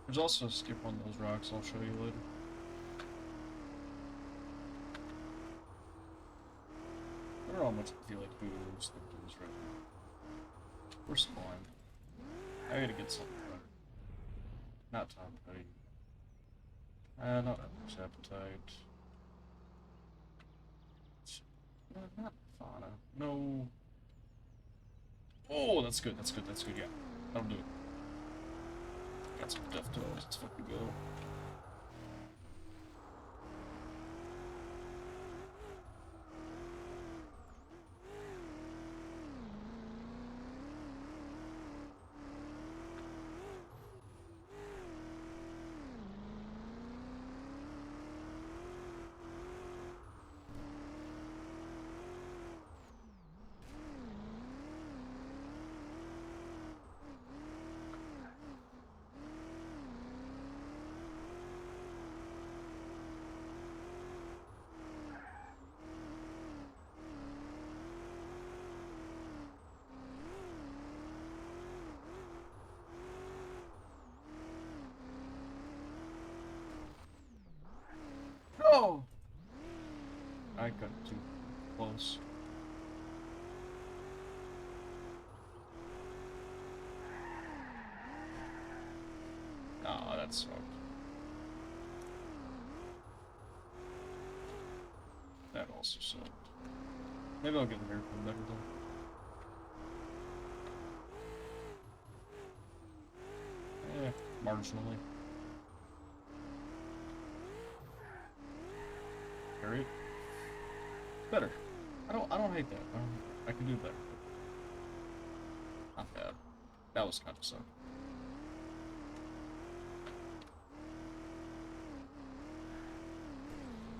There's also a skip on those rocks I'll show you later. I don't know how much I feel like booze that booze right now. We're spawned. I gotta get something better. Not top petty. Not that much appetite. Not fauna. No. Oh, that's good, that's good, that's good, yeah. That'll do it. Got some death toes, let's fucking go. I got too close. Nah, that sucked. That also sucked. Maybe I'll get the haircut better though. Marginally. Garry. Better. I don't hate that. I can do better. Not bad. That was kind of suck.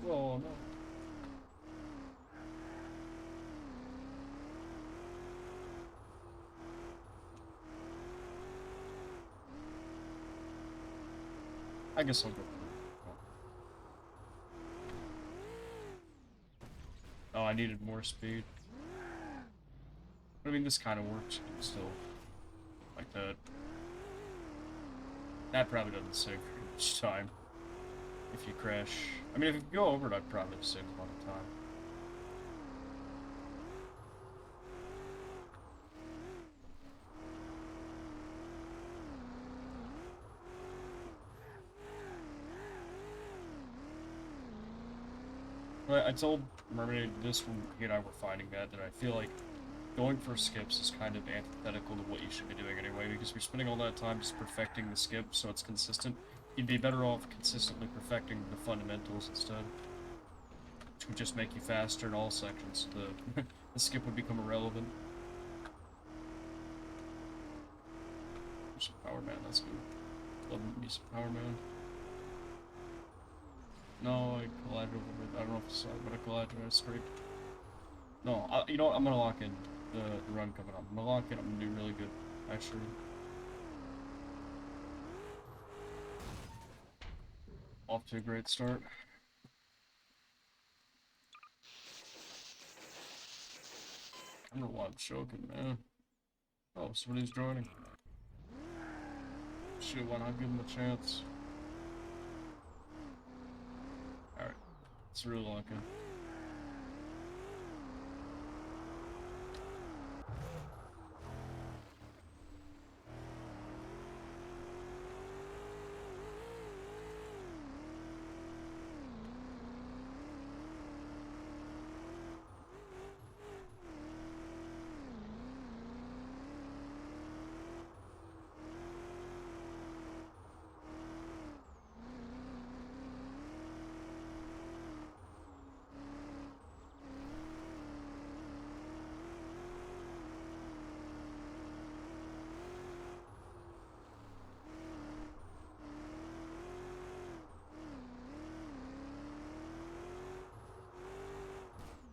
Whoa, no. I guess I'll go through. Oh, I needed more speed. But I mean, this kind of works, but still. Like that. That probably doesn't save very much time. If you crash. I mean, if you go over it, I'd probably save a lot of time. But I told Mermaid this when he and I were fighting that I feel like going for skips is kind of antithetical to what you should be doing anyway, because you're spending all that time just perfecting the skip so it's consistent. You'd be better off consistently perfecting the fundamentals instead. Which would just make you faster in all sections. The skip would become irrelevant. There's some Power Man, that's good. Love me some Power Man. No, I collided over with. I don't know if it's but I collided with a straight. No, you know what? I'm gonna lock in the run coming up. I'm gonna lock in. I'm gonna do really good, actually. Off to a great start. I don't know why I'm choking, man. Oh, somebody's joining. Shit, why not give him a chance? Alright. It's really lucky.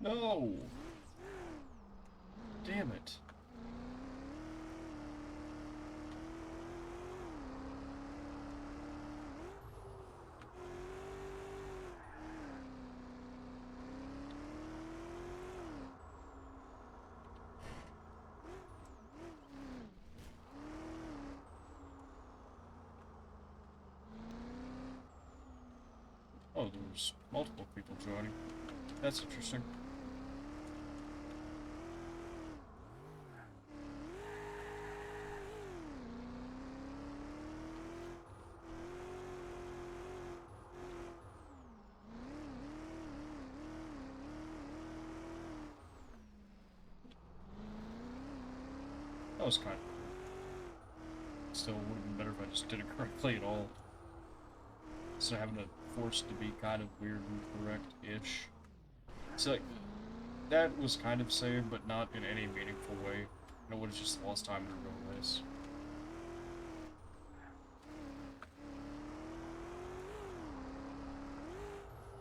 No! Damn it. Oh, there's multiple people joining. That's interesting. That was kind of cool. Still would have been better if I just did it correctly at all. Instead of having to force it to be kind of weird and correct-ish. So, like, that was kind of saved, but not in any meaningful way. And it would have just lost time in a real race.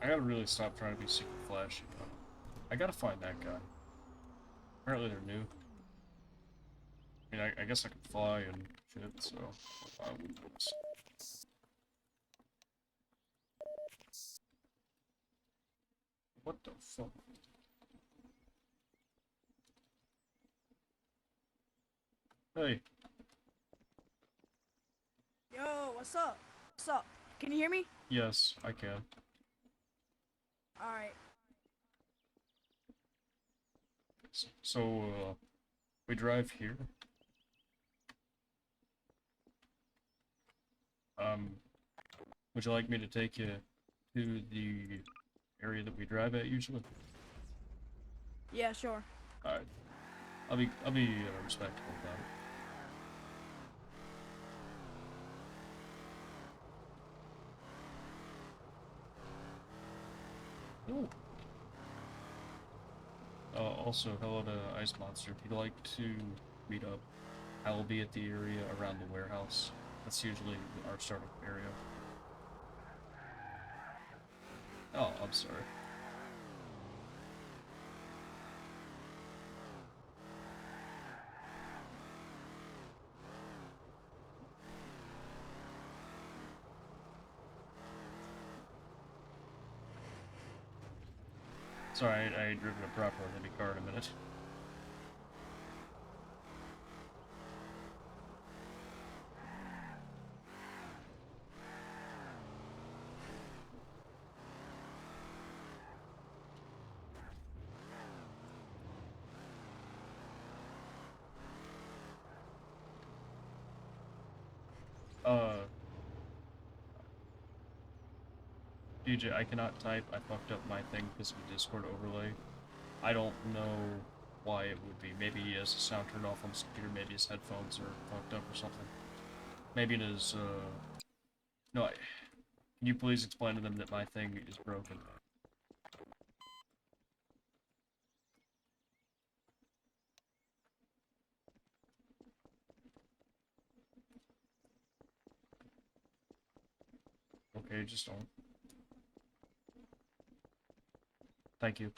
I gotta really stop trying to be super flashy, but I gotta find that guy. Apparently they're new. I mean, I guess I can fly and shit, so I wouldn't notice. What the fuck? Hey. Yo, what's up? What's up? Can you hear me? Yes, I can. Alright. So, we drive here. Would you like me to take you to the area that we drive at usually? Yeah, sure. Alright. I'll be respectful about it. Ooh. Also, hello to Ice Monster. If you'd like to meet up, I will be at the area around the warehouse. That's usually our startup area. Oh, I'm sorry. Sorry, I ain't driven a proper heavy car in a minute. DJ, I cannot type. I fucked up my thing because of the Discord overlay. I don't know why it would be. Maybe he has the sound turned off on his computer. Maybe his headphones are fucked up or something. Maybe it is, No, can you please explain to them that my thing is broken? Okay, just don't. Thank you.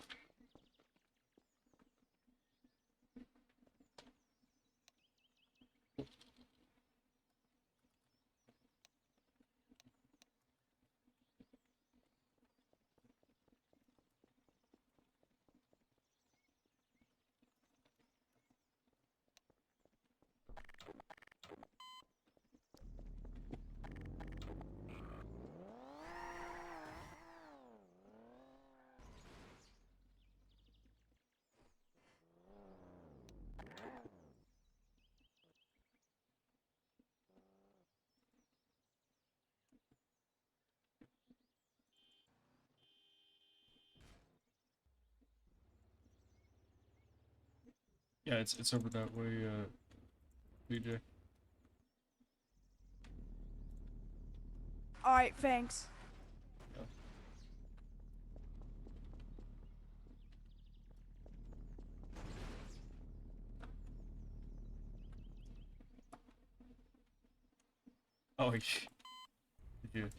Yeah, it's over that way, DJ. Alright, thanks. Yeah. Oh, did you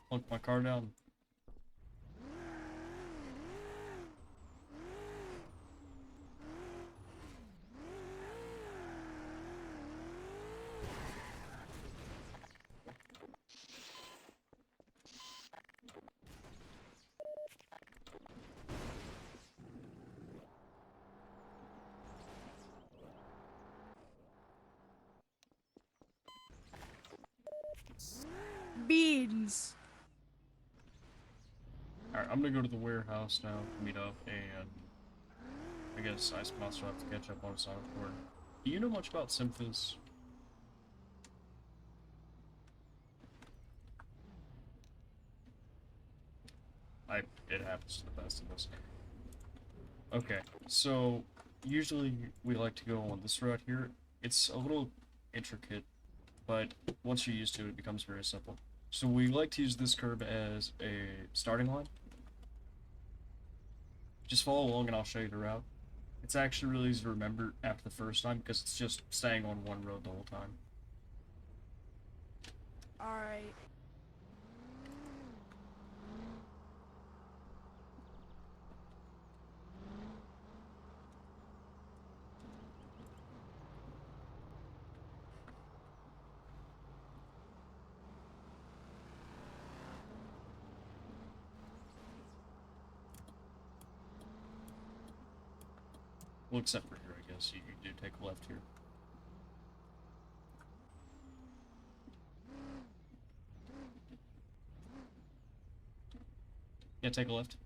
plunk my car down? Beans. Alright, I'm gonna go to the warehouse now, meet up, and I guess Ice Monster will have to catch up on his Sonic board. Do you know much about Simfphys? It happens to the best of us. Okay, so usually we like to go on this route here. It's a little intricate, but once you're used to it, it becomes very simple. So we like to use this curve as a starting line. Just follow along and I'll show you the route. It's actually really easy to remember after the first time because it's just staying on one road the whole time. Alright. Well, except for here, I guess. You do take a left here. Yeah, take a left.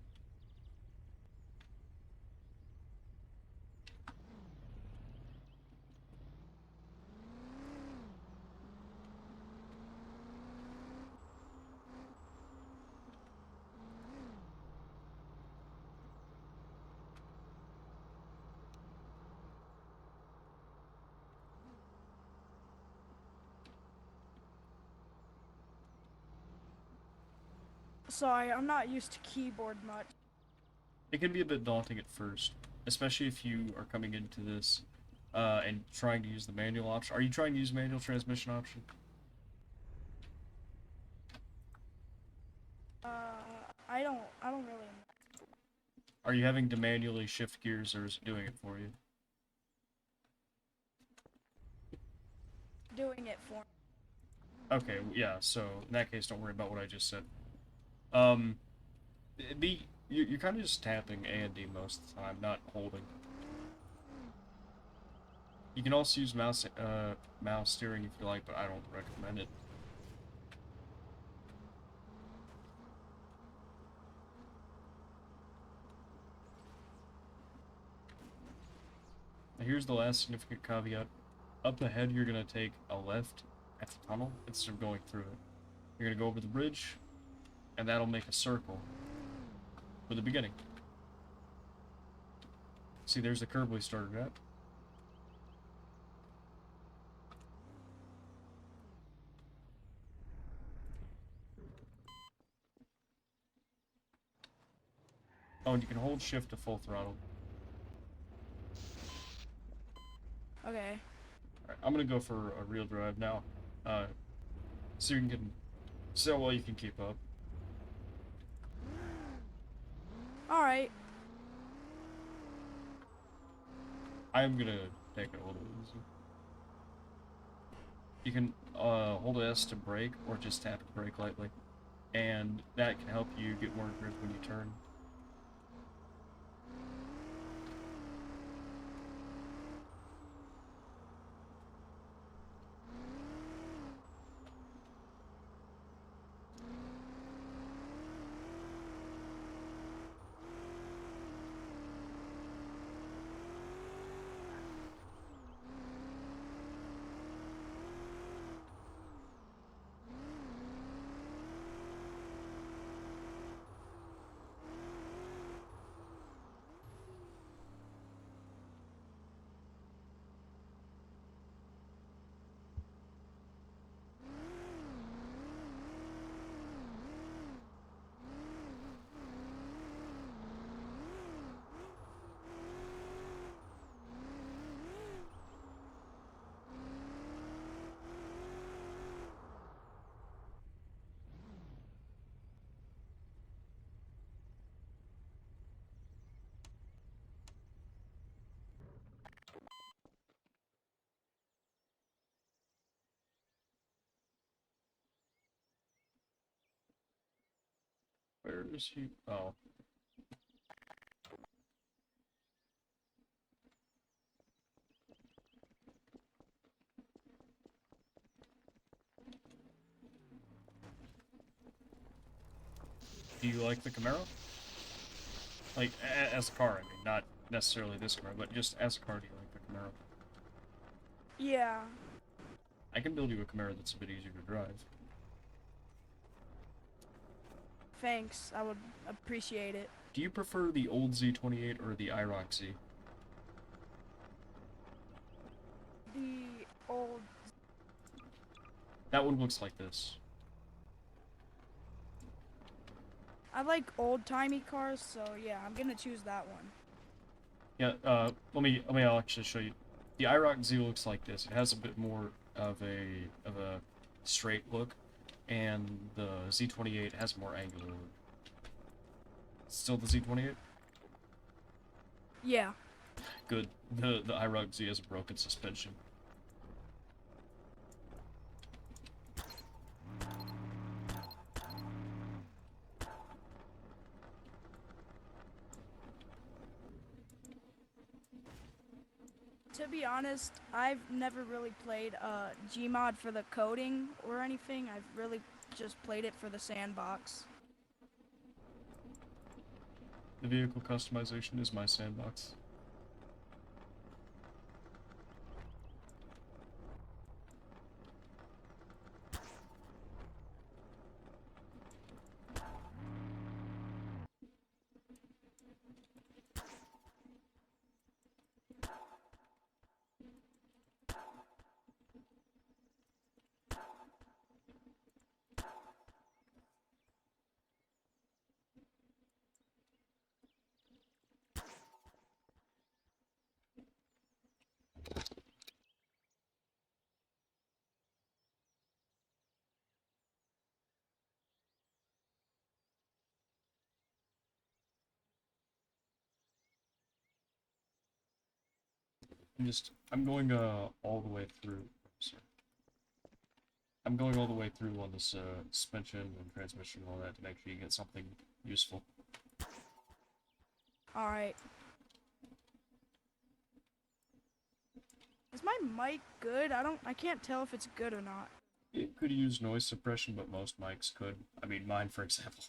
Sorry, I'm not used to keyboard much. It can be a bit daunting at first, especially if you are coming into this and trying to use the manual option. Are you trying to use manual transmission option? I don't really. Are you having to manually shift gears, or is it doing it for you? Doing it for me. Okay, yeah, so in that case, don't worry about what I just said. You're kind of just tapping A and D most of the time, not holding. You can also use mouse steering if you like, but I don't recommend it. Now here's the last significant caveat. Up ahead, you're gonna take a left at the tunnel instead of going through it. You're gonna go over the bridge, and that'll make a circle for the beginning. See, there's the curve we started at. Oh, and you can hold shift to full throttle. Okay. Alright, I'm gonna go for a real drive now. So you can see how well you can keep up. All right. I'm gonna take it a little easy. You can hold S to brake, or just tap the brake lightly, and that can help you get more grip when you turn. Where is he? Oh. Do you like the Camaro? Like, as a car, I mean, not necessarily this car, but just as a car, do you like the Camaro? Yeah. I can build you a Camaro that's a bit easier to drive. Thanks. I would appreciate it. Do you prefer the old Z28 or the IROC Z? The old. That one looks like this. I like old-timey cars, so yeah, I'm gonna choose that one. Yeah, let me I'll actually show you. The IROC Z looks like this. It has a bit more of a straight look, and the Z28 has more angular look. Still the Z28? Yeah. Good. The IROC Z has a broken suspension. To be honest, I've never really played Gmod for the coding or anything. I've really just played it for the sandbox. The vehicle customization is my sandbox. I'm going all the way through. Sorry. I'm going all the way through on this suspension and transmission and all that to make sure you get something useful. Alright. Is my mic good? I can't tell if it's good or not. It could use noise suppression, but most mics could. I mean, mine, for example.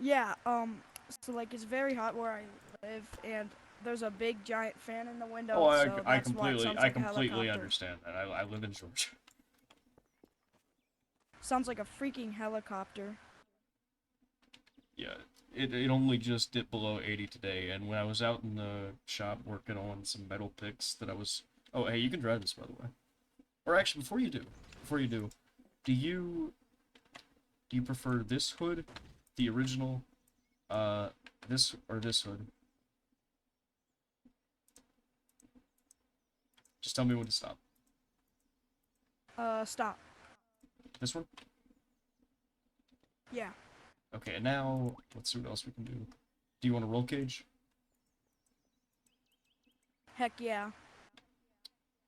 Yeah, so like it's very hot where I live, and there's a big giant fan in the window, Oh, so that's why it sounds like a helicopter. understand that. I live in Georgia. Sounds like a freaking helicopter. Yeah, it only just dipped below 80 today, and when I was out in the shop working on some metal picks that I was... Oh, hey, you can drive this, by the way. Or actually, before you do, do you prefer this hood, the original, this or this hood? Just tell me when to stop. Stop. This one? Yeah. Okay, and now, let's see what else we can do. Do you want a roll cage? Heck yeah.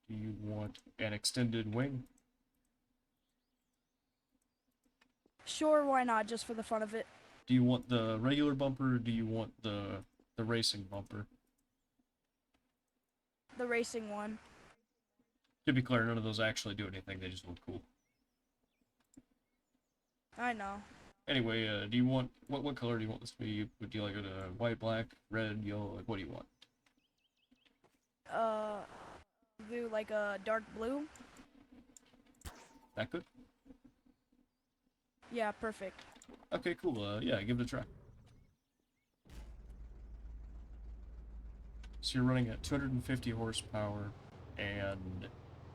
Do you want an extended wing? Sure, why not, just for the fun of it. Do you want the regular bumper, or do you want the racing bumper? The racing one. To be clear, none of those actually do anything, they just look cool. I know. Anyway, do you want, what color do you want this to be? Would you like it white, black, red, yellow, like what do you want? Do like a dark blue? That good? Yeah, perfect. Okay, cool, yeah, give it a try. So you're running at 250 horsepower, and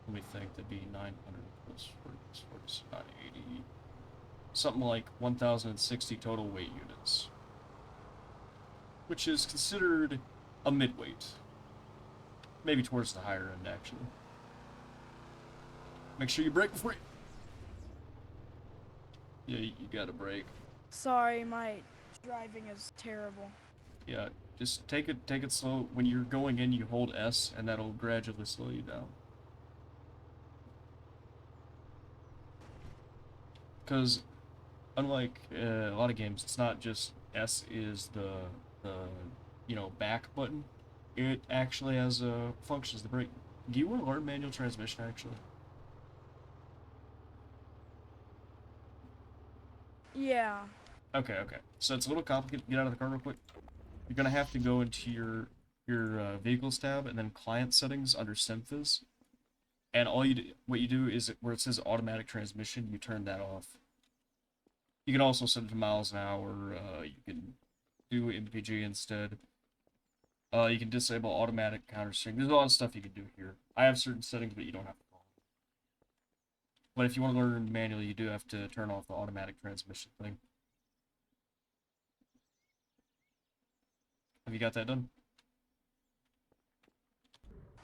let me think, that'd be 900 plus 980. Something like 1,060 total weight units. Which is considered a midweight. Maybe towards the higher end, actually. Make sure you brake before you... Yeah, you gotta brake. Sorry, my driving is terrible. Yeah, just take it slow. When you're going in, you hold S, and that'll gradually slow you down. Because, unlike a lot of games, it's not just S is the back button. It actually has functions the brake. Do you want to learn manual transmission, actually? Yeah. Okay. So it's a little complicated. Get out of the car real quick. You're gonna have to go into your vehicles tab and then client settings under Simfphys. And what you do is where it says automatic transmission, you turn that off. You can also set it to miles an hour. You can do MPG instead. You can disable automatic counter steering. There's a lot of stuff you can do here. I have certain settings, but you don't have to follow them. But if you want to learn manually, you do have to turn off the automatic transmission thing. Have you got that done?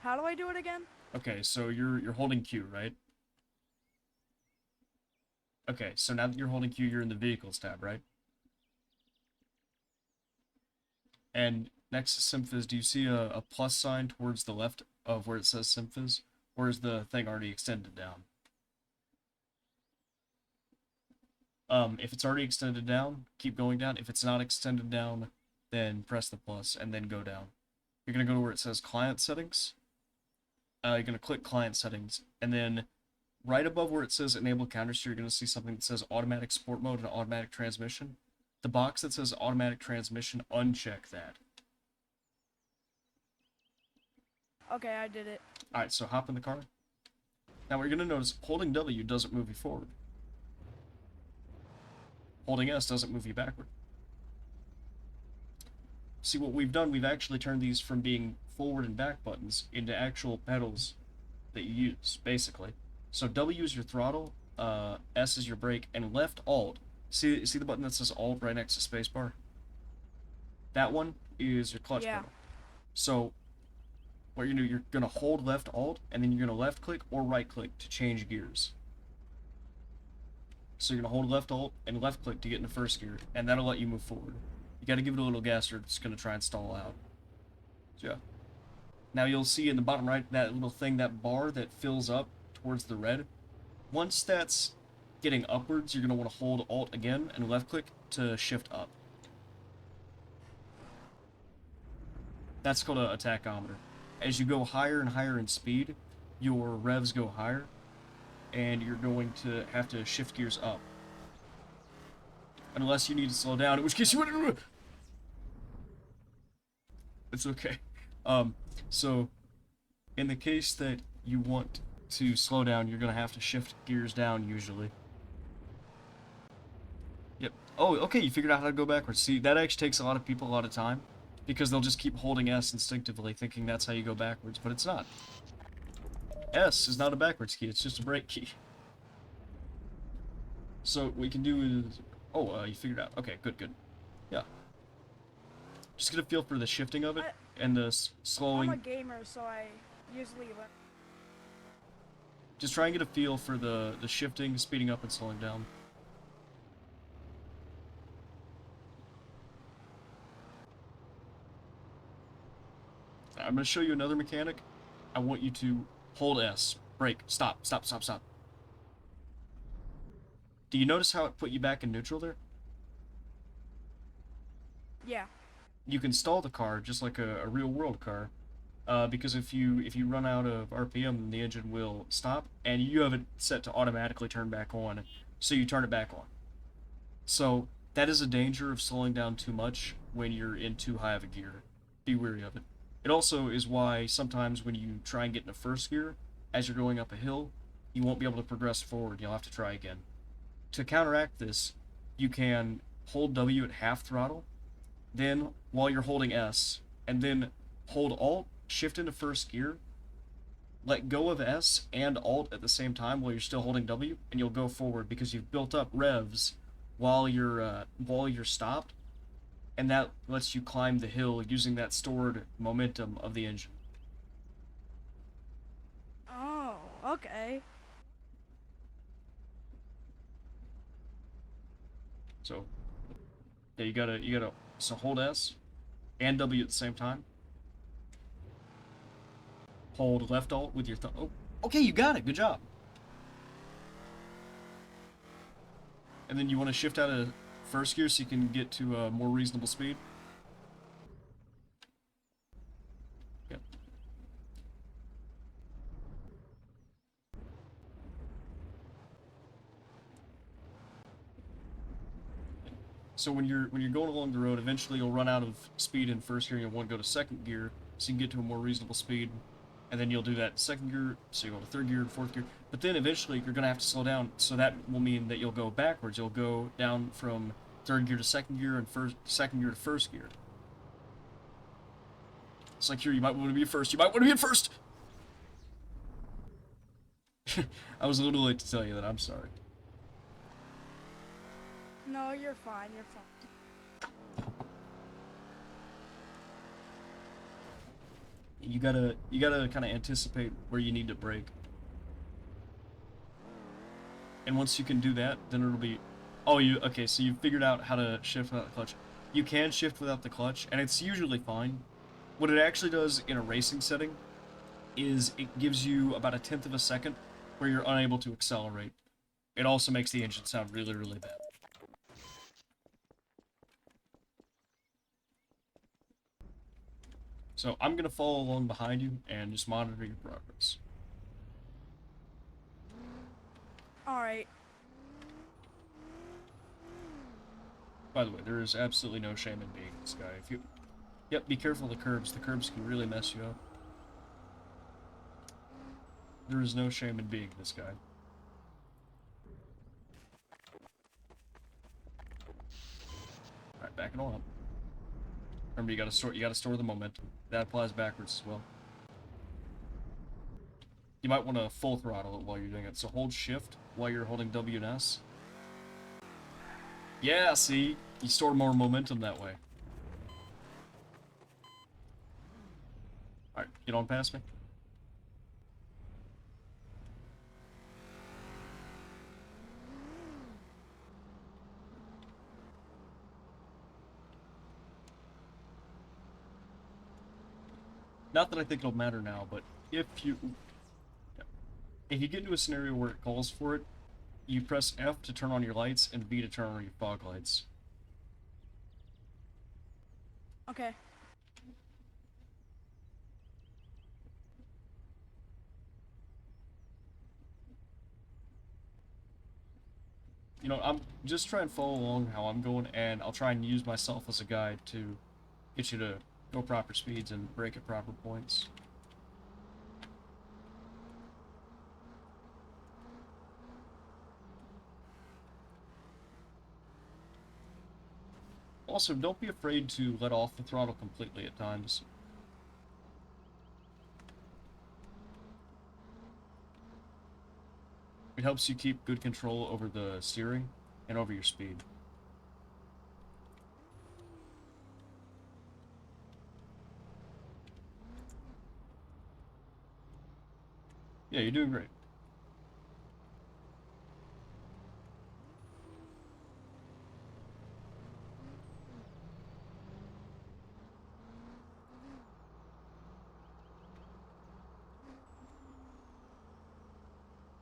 How do I do it again? Okay, so you're holding Q, right? Okay, so now that you're holding Q, you're in the vehicles tab, right? And next to Simfphys, do you see a plus sign towards the left of where it says Simfphys? Or is the thing already extended down? If it's already extended down, keep going down. If it's not extended down, then press the plus and then go down. You're going to go to where it says Client Settings. You're going to click Client Settings, and then right above where it says Enable Counter Steer, you're going to see something that says Automatic Sport Mode and Automatic Transmission. The box that says Automatic Transmission, uncheck that. Okay, I did it. Alright, so hop in the car. Now what you're going to notice, holding W doesn't move you forward. Holding S doesn't move you backward. See, what we've done, we've actually turned these from being forward and back buttons into actual pedals that you use, basically. So W is your throttle, S is your brake, and left Alt. See the button that says Alt right next to spacebar? That one is your clutch pedal. So what you're going to do, you're going to hold left Alt, and then you're going to left click or right click to change gears. So you're going to hold left Alt and left click to get into first gear, and that'll let you move forward. You got to give it a little gas or it's going to try and stall out. So yeah. Now you'll see in the bottom right that little thing, that bar that fills up towards the red. Once that's getting upwards, you're going to want to hold Alt again and left click to shift up. That's called a tachometer. As you go higher and higher in speed, your revs go higher, and you're going to have to shift gears up. Unless you need to slow down, in which case you would... It's okay. So, in the case that you want to slow down, you're going to have to shift gears down, usually. Yep. Oh, okay, you figured out how to go backwards. See, that actually takes a lot of people a lot of time, because they'll just keep holding S instinctively, thinking that's how you go backwards, but it's not. S is not a backwards key, it's just a brake key. So, what we can do is... Oh, you figured it out. Okay, good, good. Yeah. Just get a feel for the shifting of it, and the slowing... I'm a gamer, so I usually learn. Just try and get a feel for the shifting, speeding up, and slowing down. I'm going to show you another mechanic. I want you to hold S, brake, stop, stop, stop, stop. Do you notice how it put you back in neutral there? Yeah. You can stall the car just like a real world car, because if you run out of RPM, the engine will stop, and you have it set to automatically turn back on, so you turn it back on. So that is a danger of slowing down too much when you're in too high of a gear. Be wary of it. It also is why sometimes when you try and get into first gear, as you're going up a hill, you won't be able to progress forward. You'll have to try again. To counteract this, you can hold W at half throttle, then while you're holding S, and then hold Alt, shift into first gear, let go of S and Alt at the same time while you're still holding W, and you'll go forward because you've built up revs while you're stopped, and that lets you climb the hill using that stored momentum of the engine. Oh, okay. So, yeah, you gotta, so hold S and W at the same time. Hold left Alt with your thumb. Oh, okay, you got it. Good job. And then you want to shift out of first gear so you can get to a more reasonable speed. Yep. So when you're going along the road, eventually you'll run out of speed in first gear and you'll want to go to second gear so you can get to a more reasonable speed. And then you'll do that in second gear, so you go to third gear and fourth gear. But then eventually you're going to have to slow down, so that will mean that you'll go backwards. You'll go down from third gear to second gear and second gear to first gear. It's like here, you might want to be first. You might want to be in first! I was a little late to tell you that. I'm sorry. No, you're fine. You're fine. You gotta kind of anticipate where you need to brake. And once you can do that, then it'll be... Oh, okay, so you figured out how to shift without the clutch. You can shift without the clutch, and it's usually fine. What it actually does in a racing setting is it gives you about 1/10 of a second where you're unable to accelerate. It also makes the engine sound really, really bad. So I'm going to follow along behind you and just monitor your progress. Alright. By the way, there is absolutely no shame in being this guy. If you... Yep, be careful of the curbs. The curbs can really mess you up. There is no shame in being this guy. Alright, back it on up. Remember, you gotta store the momentum. That applies backwards as well. You might want to full throttle it while you're doing it. So hold shift while you're holding W and S. Yeah, see? You store more momentum that way. Alright, get on past me. Not that I think it'll matter now, but if you get into a scenario where it calls for it, you press F to turn on your lights and V to turn on your fog lights. Okay. You know, I'm just trying to follow along how I'm going, and I'll try and use myself as a guide to get you to go proper speeds and brake at proper points. Also, don't be afraid to let off the throttle completely at times. It helps you keep good control over the steering and over your speed. Yeah, you're doing great.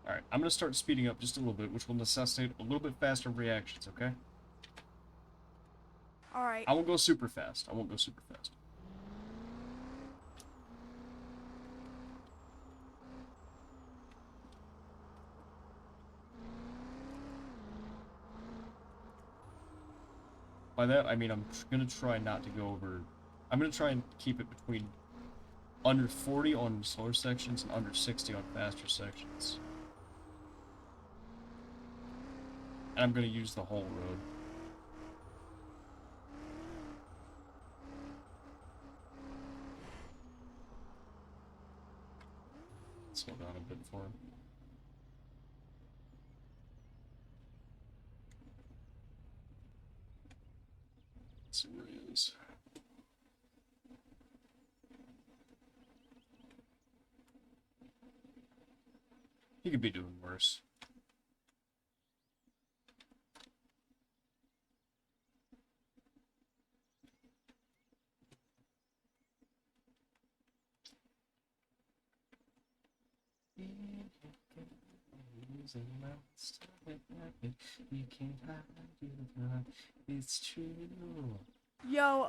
Alright, I'm going to start speeding up just a little bit, which will necessitate a little bit faster reactions, okay? Alright. I won't go super fast. I won't go super fast. By that, I mean I'm going to try not to go over... I'm going to try and keep it between under 40 on slower sections and under 60 on faster sections. And I'm going to use the whole road. Slow down a bit for him. Let's see where he is. He could be doing worse. You can't hide it's true. Yo,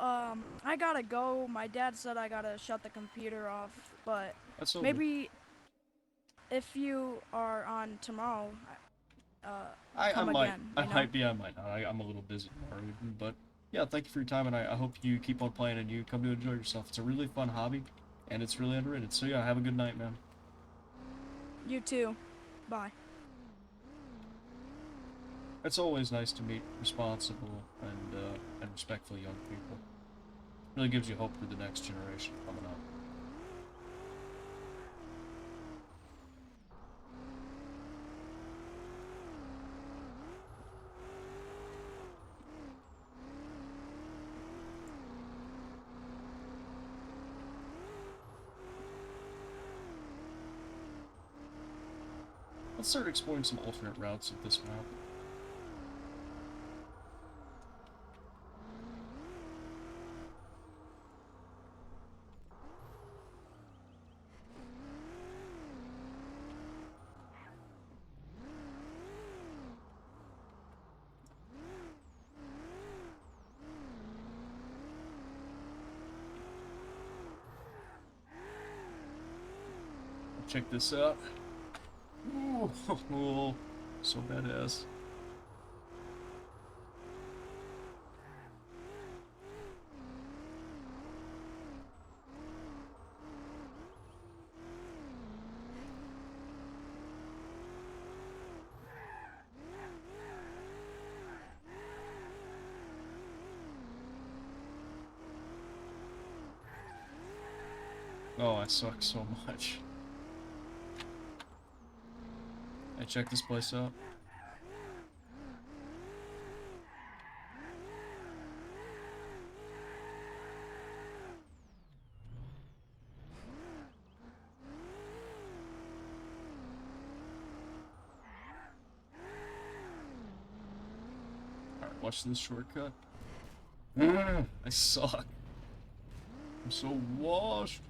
I gotta go. My dad said I gotta shut the computer off, but That's over. maybe if you are on tomorrow, I come might. again. I You know? might be. I might not. I'm a little busy tomorrow evening, but yeah, thank you for your time, and I hope you keep on playing and you come to enjoy yourself. It's a really fun hobby, and it's really underrated. So yeah, have a good night, man. You too. Bye. It's always nice to meet responsible and respectful young people. Really gives you hope for the next generation coming up. Let's start exploring some alternate routes of this map. Check this out. Ooh, so badass. Oh, I suck so much. Hey, check this place out. Alright, watch this shortcut. I suck. I'm so washed.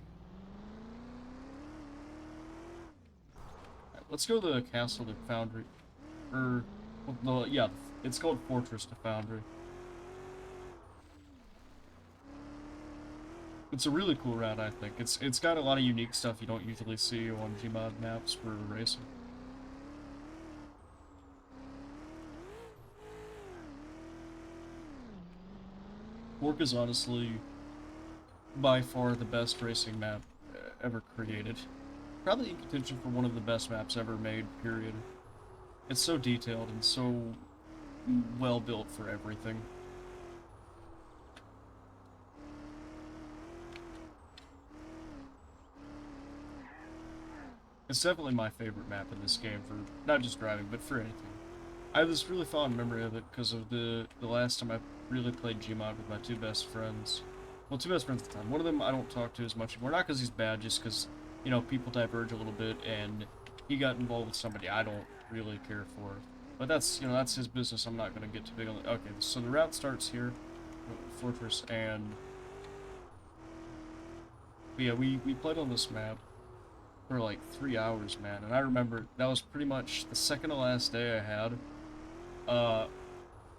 let's go to the castle to Foundry. Or, well, yeah, it's called Fortress to Foundry. It's a really cool route, I think. It's got a lot of unique stuff you don't usually see on Gmod maps for racing. Fork is honestly by far the best racing map ever created. Probably in contention for one of the best maps ever made, period. It's so detailed and so well built for everything. It's definitely my favorite map in this game for not just driving, but for anything. I have this really fond memory of it because of the last time I really played Gmod with my two best friends. Well, two best friends at the time. One of them I don't talk to as much anymore, not because he's bad, just because, you know, people diverge a little bit, and he got involved with somebody I don't really care for. But that's, you know, that's his business. I'm not going to get too big on it. Okay, so the route starts here, Fortress, and... But yeah, we played on this map for like 3 hours, man, and I remember that was pretty much the second to last day I had,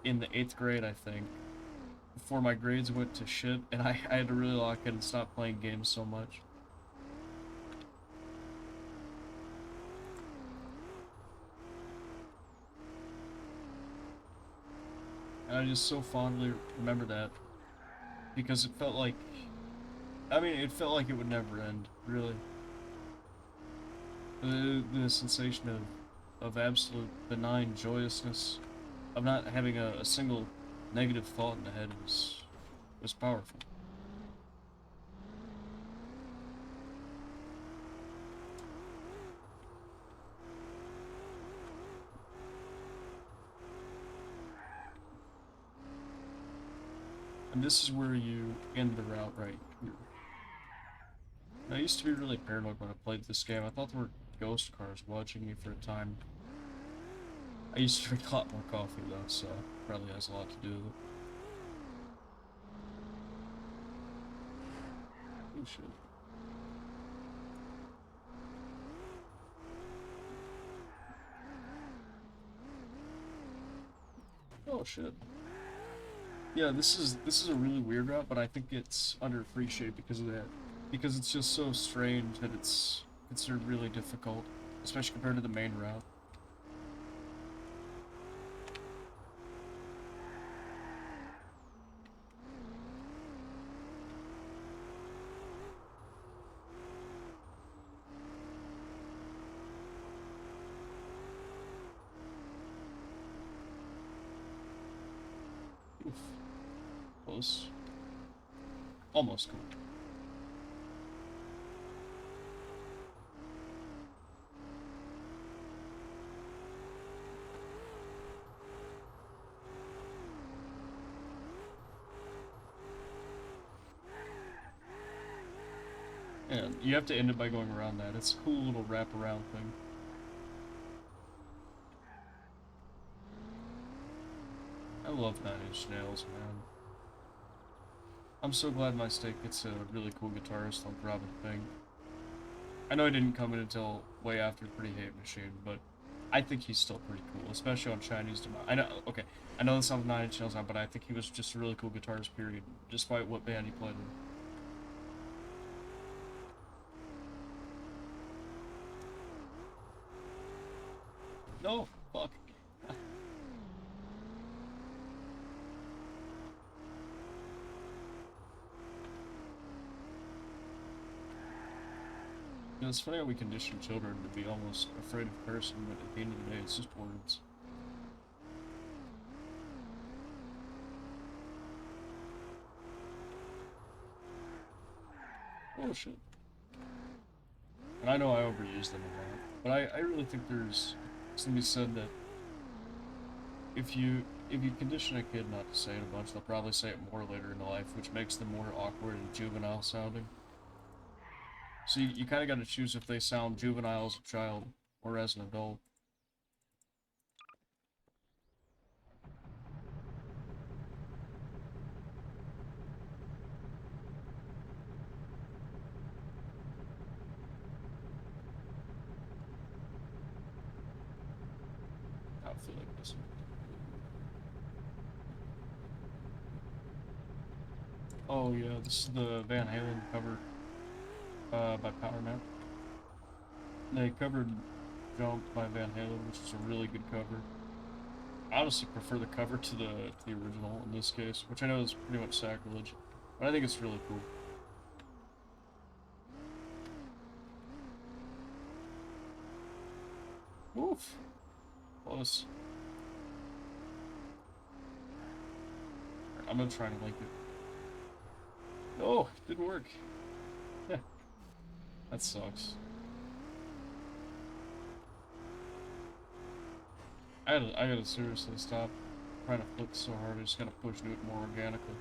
in the 8th grade, I think, before my grades went to shit, and I had to really lock in and stop playing games so much. And I just so fondly remember that, because it felt like, I mean, it felt like it would never end, really. The sensation of absolute benign joyousness, of not having a single negative thought in the head was powerful. And this is where you end the route right here. I used to be really paranoid when I played this game. I thought there were ghost cars watching me for a time. I used to drink a lot more coffee though, so probably has a lot to do with it. Oh shit. Oh shit. Yeah, this is a really weird route, but I think it's underappreciated because of that. Because it's just so strange that it's considered really difficult, especially compared to the main route. Oof. Close. Almost cool. And you have to end it by going around that. It's a cool little wraparound thing. I love 9 Inch Nails, man. I'm so glad my state gets a really cool guitarist like Robin Thing. I know he didn't come in until way after Pretty Hate Machine, but I think he's still pretty cool, especially on Chinese Demo. I know, okay, I know this sounds 9 Inch Nails now, but I think he was just a really cool guitarist, period, despite what band he played in. No, fuck. You know, it's funny how we condition children to be almost afraid of cursing, but at the end of the day, it's just words. Oh shit. And I know I overuse them a lot, but I really think there's something to be said that if you condition a kid not to say it a bunch, they'll probably say it more later in life, which makes them more awkward and juvenile sounding. So you kind of got to choose if they sound juvenile as a child or as an adult. Oh yeah, this is the Van Halen cover by Power Map. They covered Jump by Van Halen, which is a really good cover. I honestly prefer the cover to the original in this case, which I know is pretty much sacrilege, but I think it's really cool. Woof! Close. I'm gonna try to link it. Oh, it didn't work. Yeah. That sucks. I gotta seriously stop trying to flick so hard. I just gotta push to it more organically.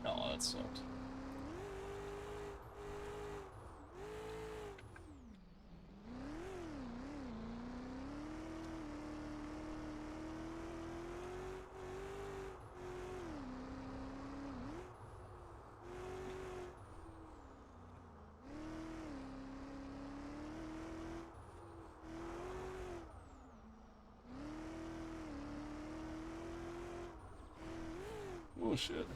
Oh, that sucked. Oh shit.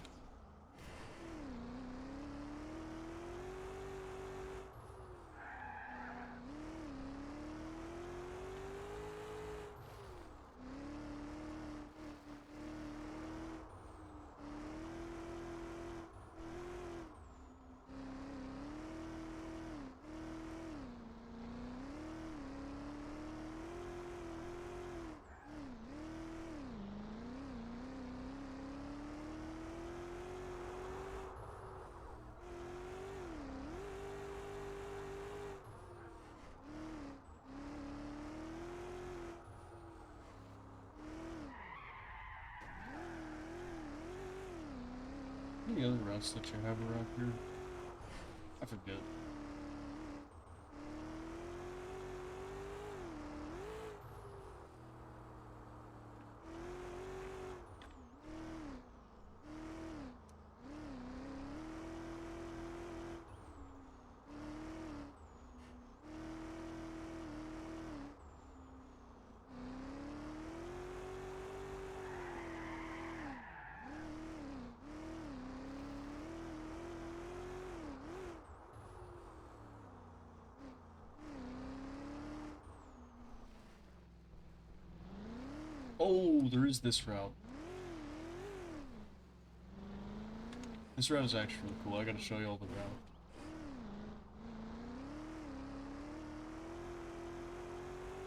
Any other routes that you have around here? I forget. Oh, there is this route. This route is actually really cool. I gotta show you all the route.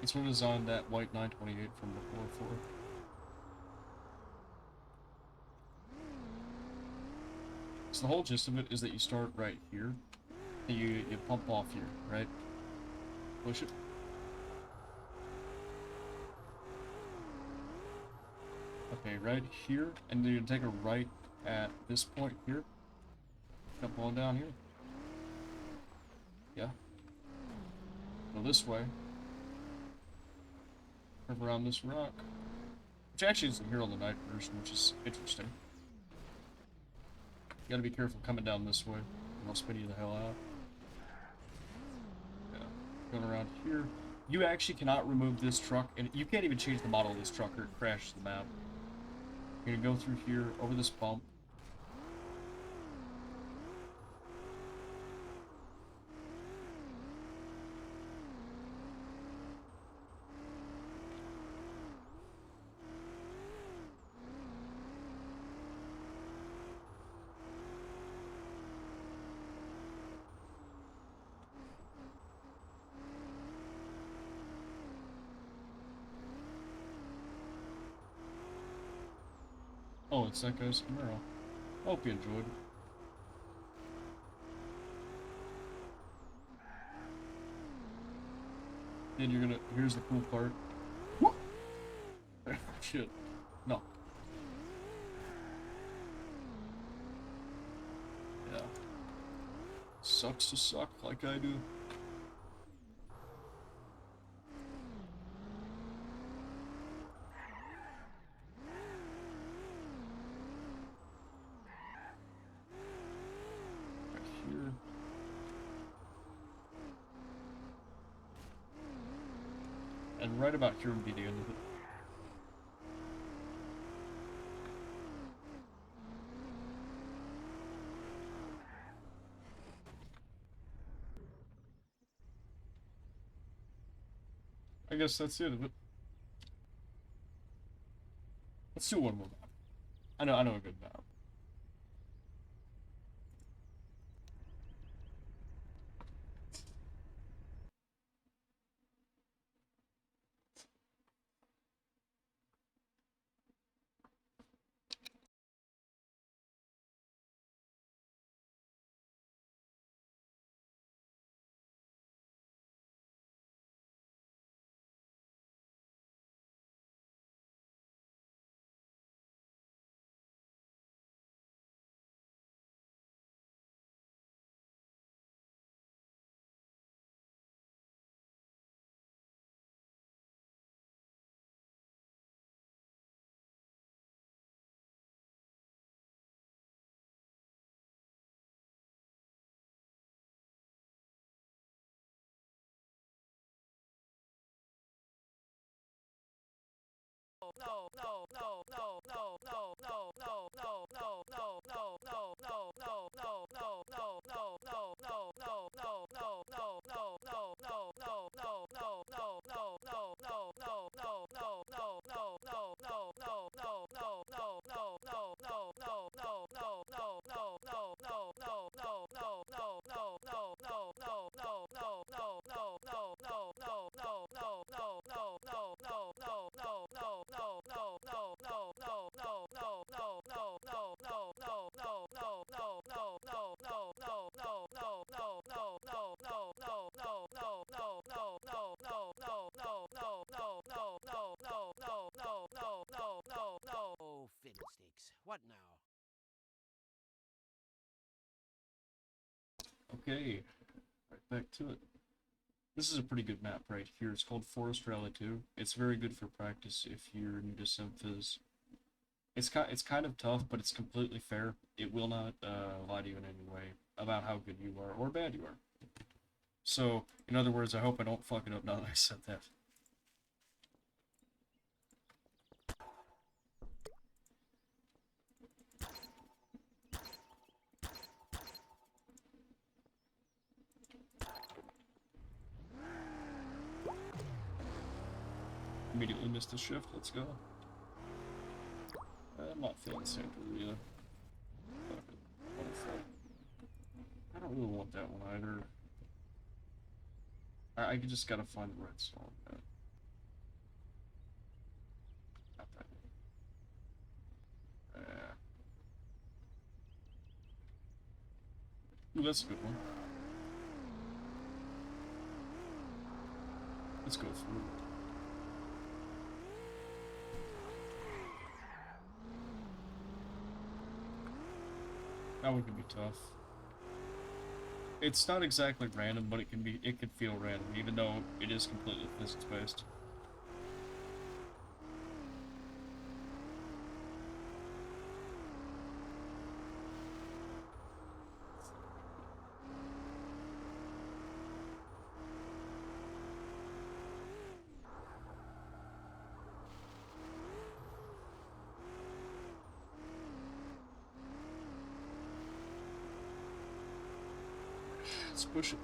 It's what is on that white 928 from the 4-4. So the whole gist of it is that you start right here, and you pump off here, right? Push it. Okay, right here, and then you take a right at this point here. Keep on down here. Yeah. Go this way. Curve around this rock. Which actually isn't here on the night version, which is interesting. You gotta be careful coming down this way, or I'll spin you the hell out. Yeah. Going around here. You actually cannot remove this truck, and you can't even change the model of this truck or it crashes the map. You're gonna go through here, over this bump. Oh, it's that guy's Camaro. Hope you enjoyed. Then you're gonna, here's the cool part. Shit. No. Yeah. Sucks to suck like I do. and right about here would be the end of it. I guess that's the end of it. Let's do one more map. I know a good map. Oh, fiddlesticks. What now? Okay, right back to it. This is a pretty good map right here. It's called Forest Rally 2. It's very good for practice if you're new to Simfphys. It's kind of tough, but it's completely fair. It will not lie to you in any way about how good you are or bad you are. So, in other words, I hope I don't fuck it up now that I said that. Immediately missed the shift. Let's go. I'm not feeling Santeria. I don't really want that one either. I just gotta find the right song. Not that one. Ooh, that's a good one. Let's go through it. That one can be tough. It's not exactly random, but it can feel random, even though it is completely physics-based. Let's push it.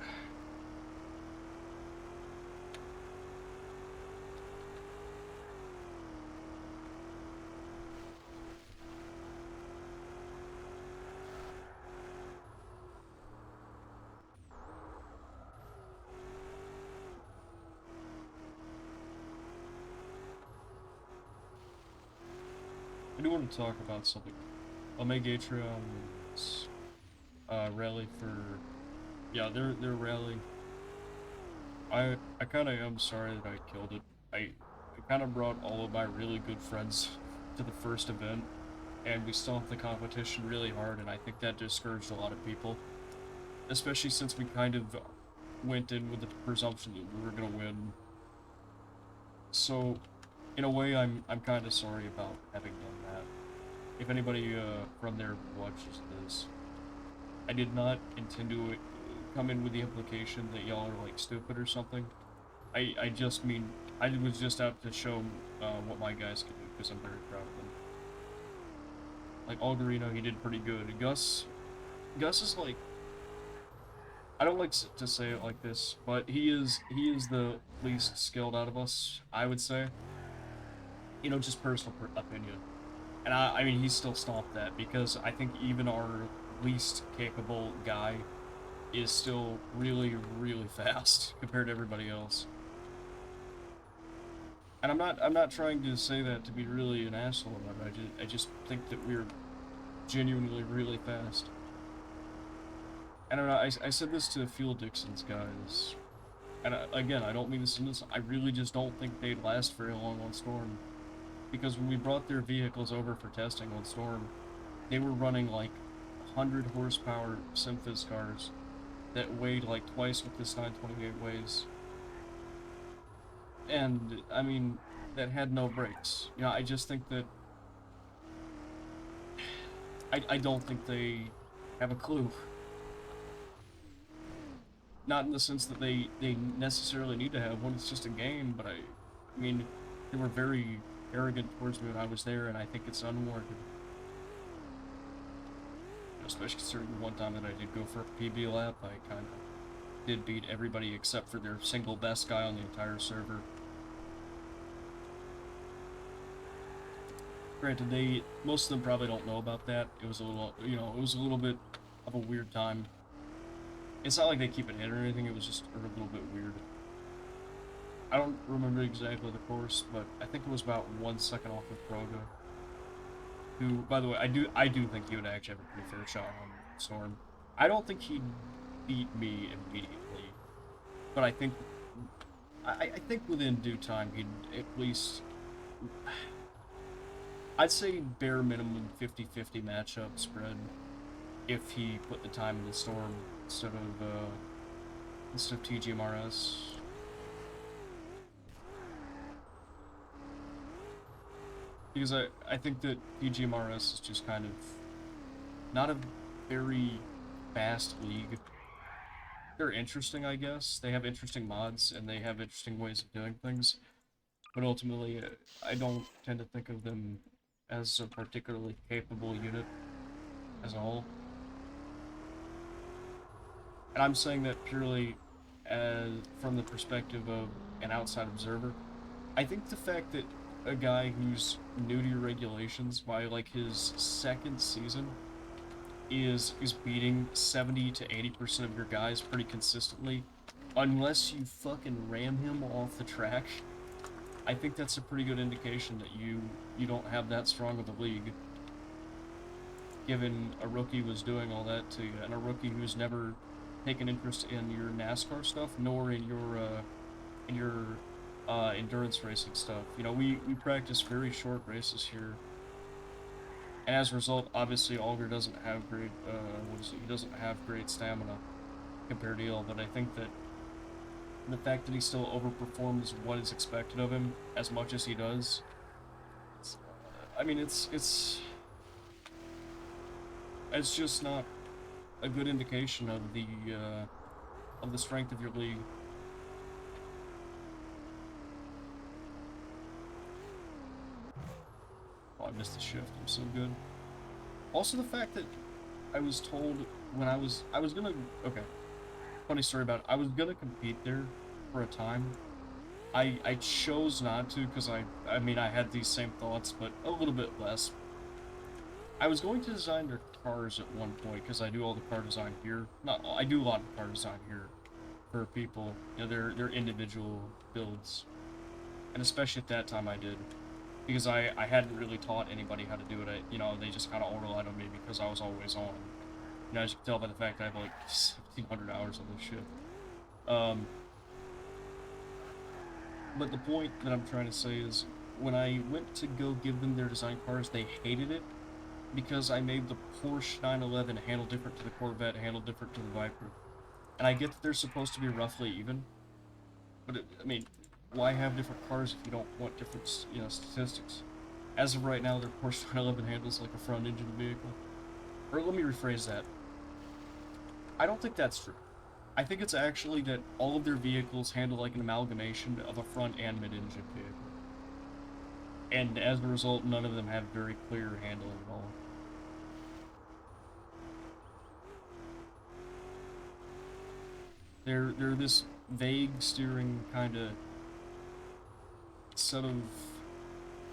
I do want to talk about something. Omegatrion's rally for, yeah, their rally. I kind of am sorry that I killed it. I kind of brought all of my really good friends to the first event, and we stomped the competition really hard, and I think that discouraged a lot of people, especially since we kind of went in with the presumption that we were gonna win. So, in a way, I'm kind of sorry about having done that. If anybody from there watches this, I did not intend to come in with the implication that y'all are like stupid or something. I just mean I was just out to show what my guys can do, because I'm very proud of them. Like, Algarino, he did pretty good. Gus is like, I don't like to say it like this, but he is the least skilled out of us, I would say. You know, just personal opinion. And I mean, he still stomped that, because I think even our least capable guy is still really, really fast compared to everybody else. And I'm not trying to say that to be really an asshole about it. I just think that we're genuinely really fast. I don't know, I said this to Fuel Dixon's guys. And again, I don't mean this in this, I really just don't think they'd last very long on Storm. Because when we brought their vehicles over for testing on Storm, they were running like 100 horsepower Simfphys cars that weighed like twice what this 928 weighs. And, I mean, that had no brakes. You know, I just think that... I don't think they have a clue. Not in the sense that they necessarily need to have one, it's just a game, but I mean, they were very arrogant towards me when I was there, and I think it's unwarranted. Especially considering the one time that I did go for a PB lap, I kind of did beat everybody except for their single best guy on the entire server. Granted, most of them probably don't know about that. It was a little, you know, it was a little bit of a weird time. It's not like they keep it hidden or anything, it was just a little bit weird. I don't remember exactly the course, but I think it was about 1 second off of Proga. Who, by the way, I do think he would actually have a pretty fair shot on Storm. I don't think he'd beat me immediately, but I think within due time he'd at least, I'd say bare minimum 50-50 matchup spread if he put the time in the Storm instead of TGMRS. Because I think that TGMRS is just kind of not a very fast league. They're interesting, I guess. They have interesting mods, and they have interesting ways of doing things. But ultimately, I don't tend to think of them as a particularly capable unit as a whole. And I'm saying that purely from the perspective of an outside observer. I think the fact that a guy who's new to your regulations by like his second season is beating 70 to 80% of your guys pretty consistently, unless you fucking ram him off the track, I think that's a pretty good indication that you don't have that strong of a league. Given a rookie was doing all that to you, and a rookie who's never taken interest in your NASCAR stuff, nor in your endurance racing stuff. You know, we practice very short races here, and as a result, obviously, Algar doesn't have great, he doesn't have great stamina compared to Eel, but I think that the fact that he still overperforms what is expected of him as much as he does, I mean, it's just not a good indication of the strength of your league. Oh, I missed the shift. I'm so good. Also, the fact that I was told when I was gonna, okay, funny story about it. I was gonna compete there for a time. I chose not to because I mean I had these same thoughts, but a little bit less. I was going to design their cars at one point because I do all the car design here. I do a lot of car design here for people. You know, their individual builds, and especially at that time I did. Because I hadn't really taught anybody how to do it. You know, they just kind of relied on me because I was always on. You know, as you can tell by the fact that I have like 1,700 hours on this shit. But the point that I'm trying to say is, when I went to go give them their design cars, they hated it because I made the Porsche 911 handle different to the Corvette, handle different to the Viper. And I get that they're supposed to be roughly even, but I mean, why have different cars if you don't want different, you know, statistics? As of right now, their Porsche 911 handles like a front engine vehicle. Or let me rephrase that. I don't think that's true. I think it's actually that all of their vehicles handle like an amalgamation of a front and mid-engine vehicle. And as a result, none of them have very clear handling at all. They're this vague steering kind of set of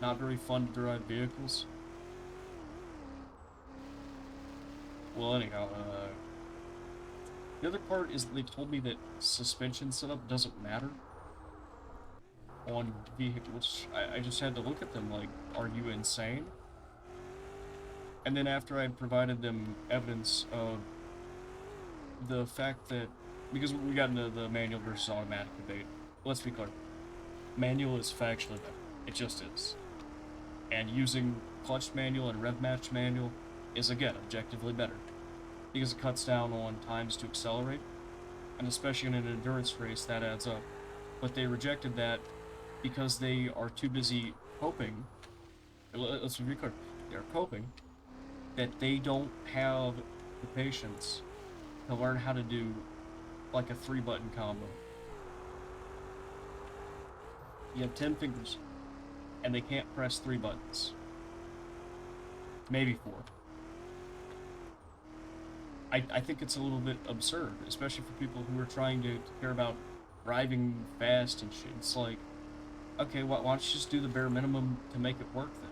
not very fun to drive vehicles. Well, anyhow, the other part is that they told me that suspension setup doesn't matter on vehicles. I just had to look at them like, are you insane? And then after I provided them evidence of the fact that, because we got into the manual versus automatic debate, let's be clear, manual is factually better. It just is. And using clutch manual and rev match manual is, again, objectively better. Because it cuts down on times to accelerate, and especially in an endurance race, that adds up. But they rejected that because they are too busy coping. Let's be clear. They're coping that they don't have the patience to learn how to do like a 3-button combo. You have 10 fingers, and they can't press 3 buttons. Maybe 4. I think it's a little bit absurd, especially for people who are trying to care about driving fast and shit. It's like, okay, why don't you just do the bare minimum to make it work then?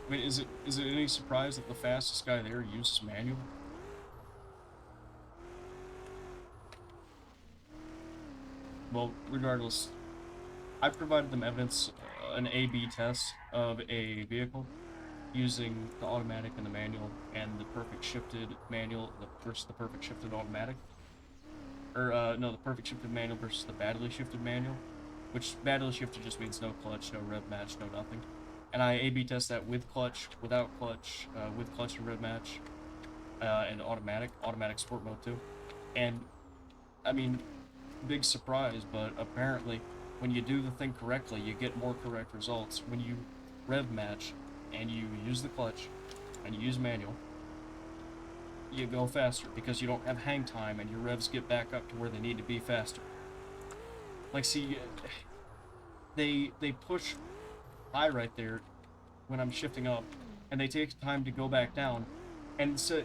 I mean, is it any surprise that the fastest guy there uses manual? Well, regardless, I provided them evidence, an A/B test of a vehicle using the automatic and the manual, and the perfect shifted manual versus the perfect shifted automatic. Or, no, the perfect shifted manual versus the badly shifted manual, which badly shifted just means no clutch, no rev match, no nothing. And I A/B test that with clutch, without clutch, with clutch and rev match, and automatic sport mode too. And, I mean, big surprise, but apparently when you do the thing correctly, you get more correct results. When you rev match and you use the clutch and you use manual, you go faster because you don't have hang time and your revs get back up to where they need to be faster. Like, see, they push high right there when I'm shifting up, and they take time to go back down, and so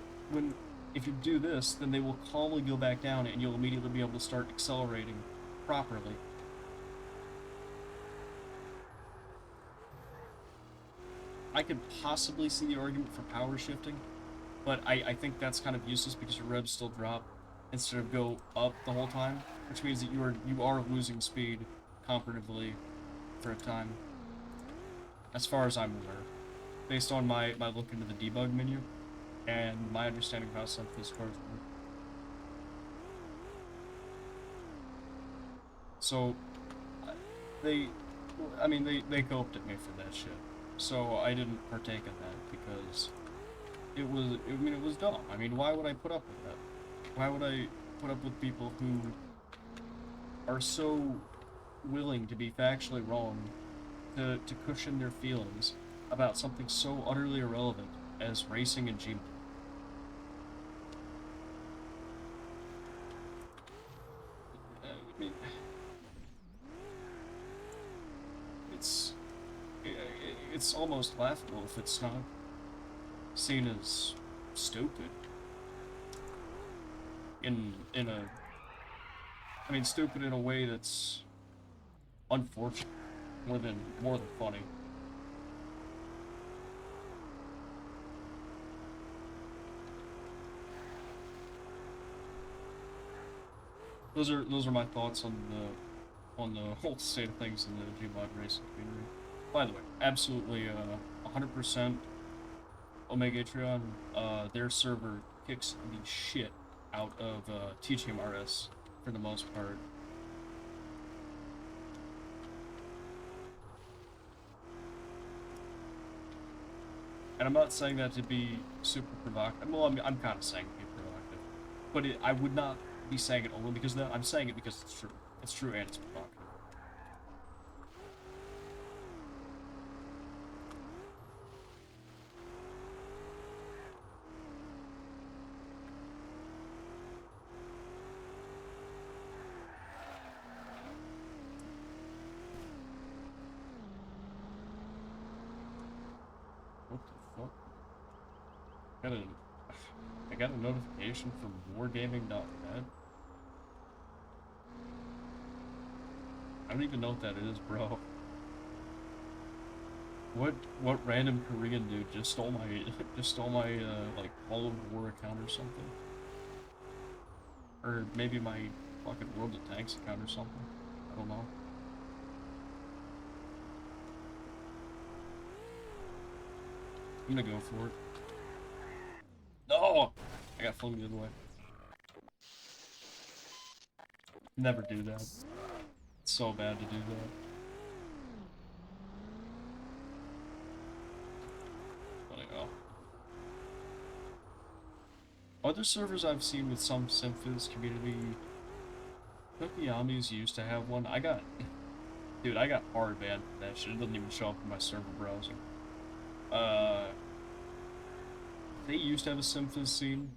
if you do this, then they will calmly go back down and you'll immediately be able to start accelerating properly. I could possibly see the argument for power shifting, but I think that's kind of useless because your revs still drop instead of go up the whole time, which means that you are losing speed comparatively for a time, as far as I'm aware, based on my look into the debug menu and my understanding of how Simfphys cars work. So they coped at me for that shit. So I didn't partake in that because it was dumb. I mean, why would I put up with that? Why would I put up with people who are so willing to be factually wrong to cushion their feelings about something so utterly irrelevant as racing and Gmod? I mean, it's almost laughable if it's not seen as stupid. Stupid in a way that's unfortunate more than funny. Those are my thoughts on the whole state of things in the Gmod racing community. By the way, absolutely 100% Omegatron, their server kicks the shit out of TGMRS for the most part. And I'm not saying that to be super provocative. Well, I'm kind of saying it to be provocative. But I would not be saying it only because of that. I'm saying it because it's true. It's true and it's provocative. I got a notification from wargaming.net. I don't even know what that is, bro. What random Korean dude just stole my like All of War account or something? Or maybe my fucking World of Tanks account or something. I don't know. I'm gonna go for it. No! I got flung the other way. Never do that. It's so bad to do that. But anyhow. Other servers I've seen with some Simfphys community, Tokiami's used to have one. Dude, I got hard banned for that shit. It doesn't even show up in my server browser. They used to have a Simfphys scene.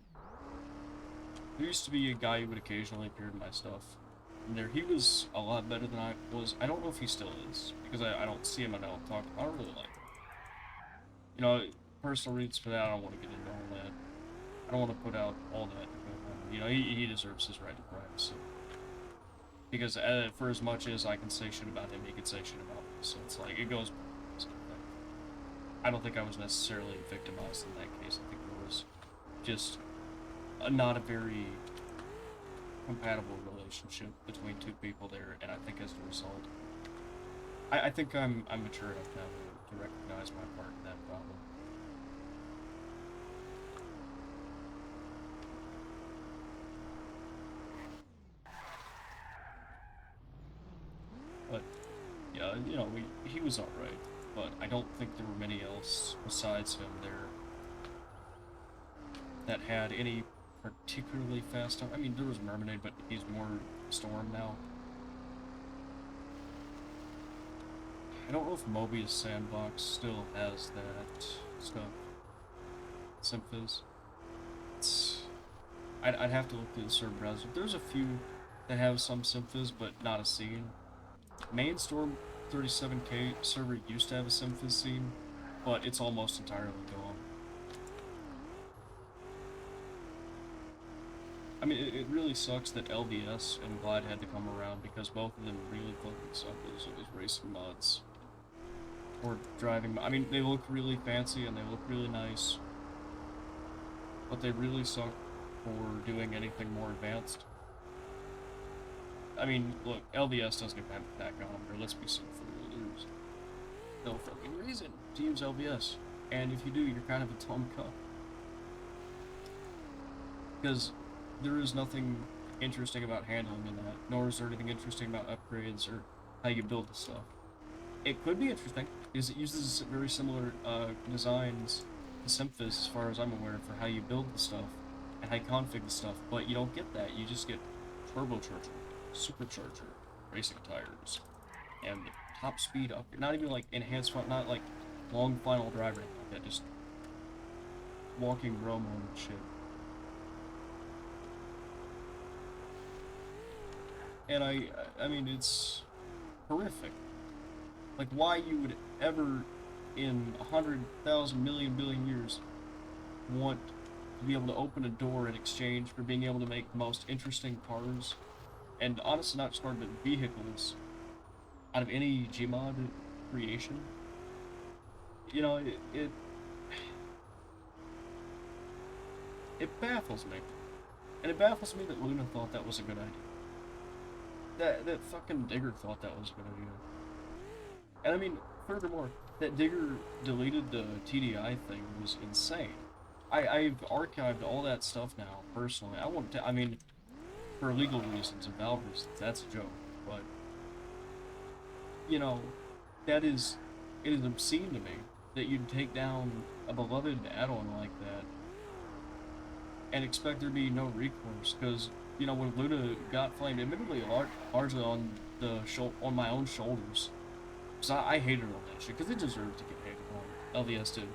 There used to be a guy who would occasionally appear in my stuff. And he was a lot better than I was. I don't know if he still is, because I don't see him and I don't talk. I don't really like him. You know, personal reasons for that, I don't want to get into all that. I don't want to put out all that. You know, he deserves his right to privacy. Because for as much as I can say shit about him, he can say shit about me. So it's like, it goes. I don't think I was necessarily victimized in that case. I think it was just not a very compatible relationship between two people there, and I think as a result, I think I'm mature enough now to recognize my part in that problem. But yeah, you know, he was alright, but I don't think there were many else besides him there that had any particularly fast time. I mean, there was Mermaid, but he's more Storm now. I don't know if Mobius Sandbox still has that stuff. Simfphys. I'd have to look through the server browser. There's a few that have some Simfphys, but not a scene. Main Storm 37K server used to have a Simfphys scene, but it's almost entirely gone. I mean, it really sucks that LVS and Glad had to come around, because both of them really fucking suck as racing mods. Or driving. I mean, they look really fancy and they look really nice, but they really suck for doing anything more advanced. I mean, look, LVS doesn't have that on, or let's be simple, there's no fucking reason to use LVS. And if you do, you're kind of a dumb cuck. Because there is nothing interesting about handling in that, nor is there anything interesting about upgrades or how you build the stuff. It could be interesting, because it uses very similar designs to Simfphys, as far as I'm aware, for how you build the stuff and how you config the stuff, but you don't get that. You just get turbocharger, supercharger, racing tires, and top speed up. Not even like enhanced front, not like long final drive or anything like that, just walking Romo and shit. And I mean, it's horrific. Like, why you would ever, in 100,000 million billion years, want to be able to open a door in exchange for being able to make the most interesting cars, and honestly not just cars, but vehicles, out of any Gmod creation? You know, it baffles me. And it baffles me that Luna thought that was a good idea. That fucking Digger thought that was a good idea. And I mean, furthermore, that Digger deleted the TDI thing was insane. I've archived all that stuff now, personally. I mean, for legal reasons and valve reasons, that's a joke, but, you know, it is obscene to me that you'd take down a beloved add-on like that and expect there to be no recourse, because, you know, when Luna got flamed, admittedly largely on my own shoulders, because I hated on that shit, because it deserved to get hated on. LVS did,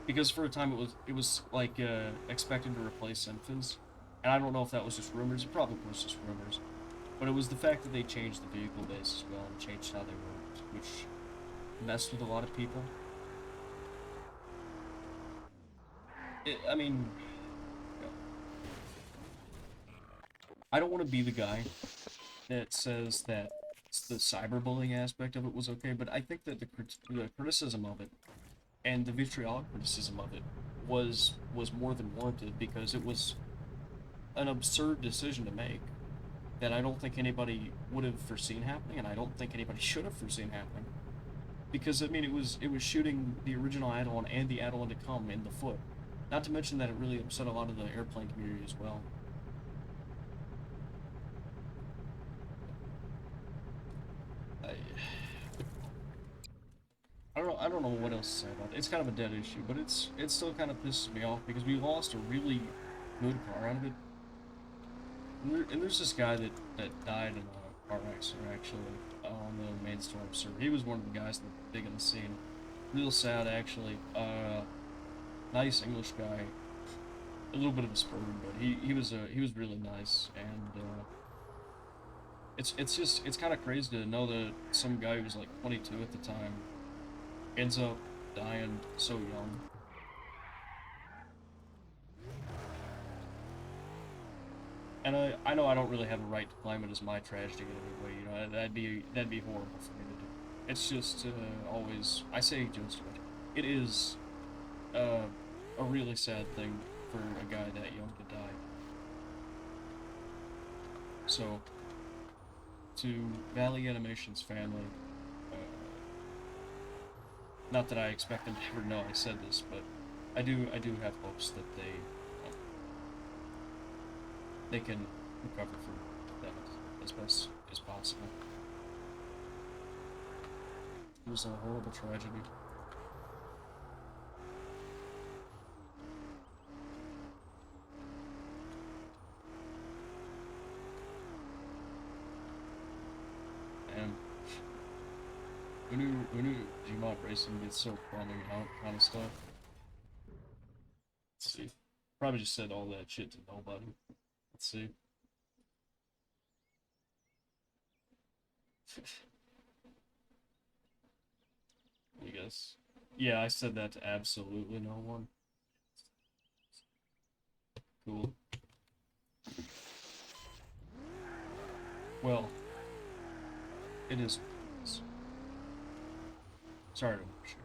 because for a time it was like expected to replace Simfphys, and I don't know if that was just rumors. It probably was just rumors, but it was the fact that they changed the vehicle base as well and changed how they worked, which messed with a lot of people. I mean, I don't want to be the guy that says that the cyberbullying aspect of it was okay, but I think that the criticism of it and the vitriolic criticism of it was more than warranted, because it was an absurd decision to make that I don't think anybody would have foreseen happening, and I don't think anybody should have foreseen happening. Because, I mean, it was shooting the original Eidolon and the Eidolon to come in the foot. Not to mention that it really upset a lot of the airplane community as well. I don't know what else to say about it. It's kind of a dead issue, but it still kind of pisses me off because we lost a really good car out of it. And there's this guy that died in a car accident, actually, on the main storm server. He was one of the guys that was big in the scene. Real sad, actually. Nice English guy. A little bit of a spurn, but he was really nice. And it's kind of crazy to know that some guy who was like 22 at the time ends up dying so young. And I know I don't really have a right to claim it as my tragedy in any way, you know, that'd be horrible for me to do. It's just always, I say just, it is a really sad thing for a guy that young to die. So, to Valley Animation's family, not that I expect them to ever know I said this, but I do have hopes that they can recover from that as best as possible. It was a horrible tragedy. And who knew Gmod racing gets so bumming out kind of stuff? Let's see. Probably just said all that shit to nobody. Let's see. You guys. Yeah, I said that to absolutely no one. Cool. Well, it is. Sorry to make sure.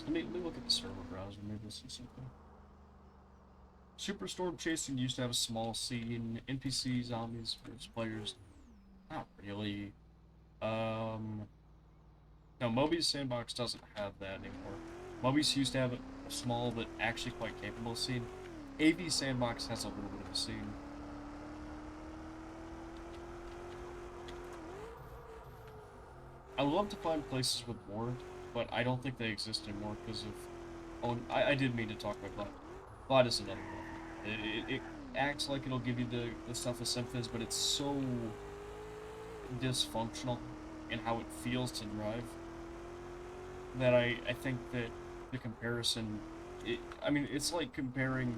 Let me look at the server browser, maybe this is something. Superstorm Chasing used to have a small scene, NPC, zombies, versus players. Not really. No, Moby's Sandbox doesn't have that anymore. Moby's used to have a small but actually quite capable scene. AV Sandbox has a little bit of a scene. I would love to find places with more, but I don't think they exist anymore because of... Oh, I did mean to talk about Glide. Glide is another one. It acts like it'll give you the stuff with Simfphys, but it's so dysfunctional in how it feels to drive that I think that the comparison... I mean, it's like comparing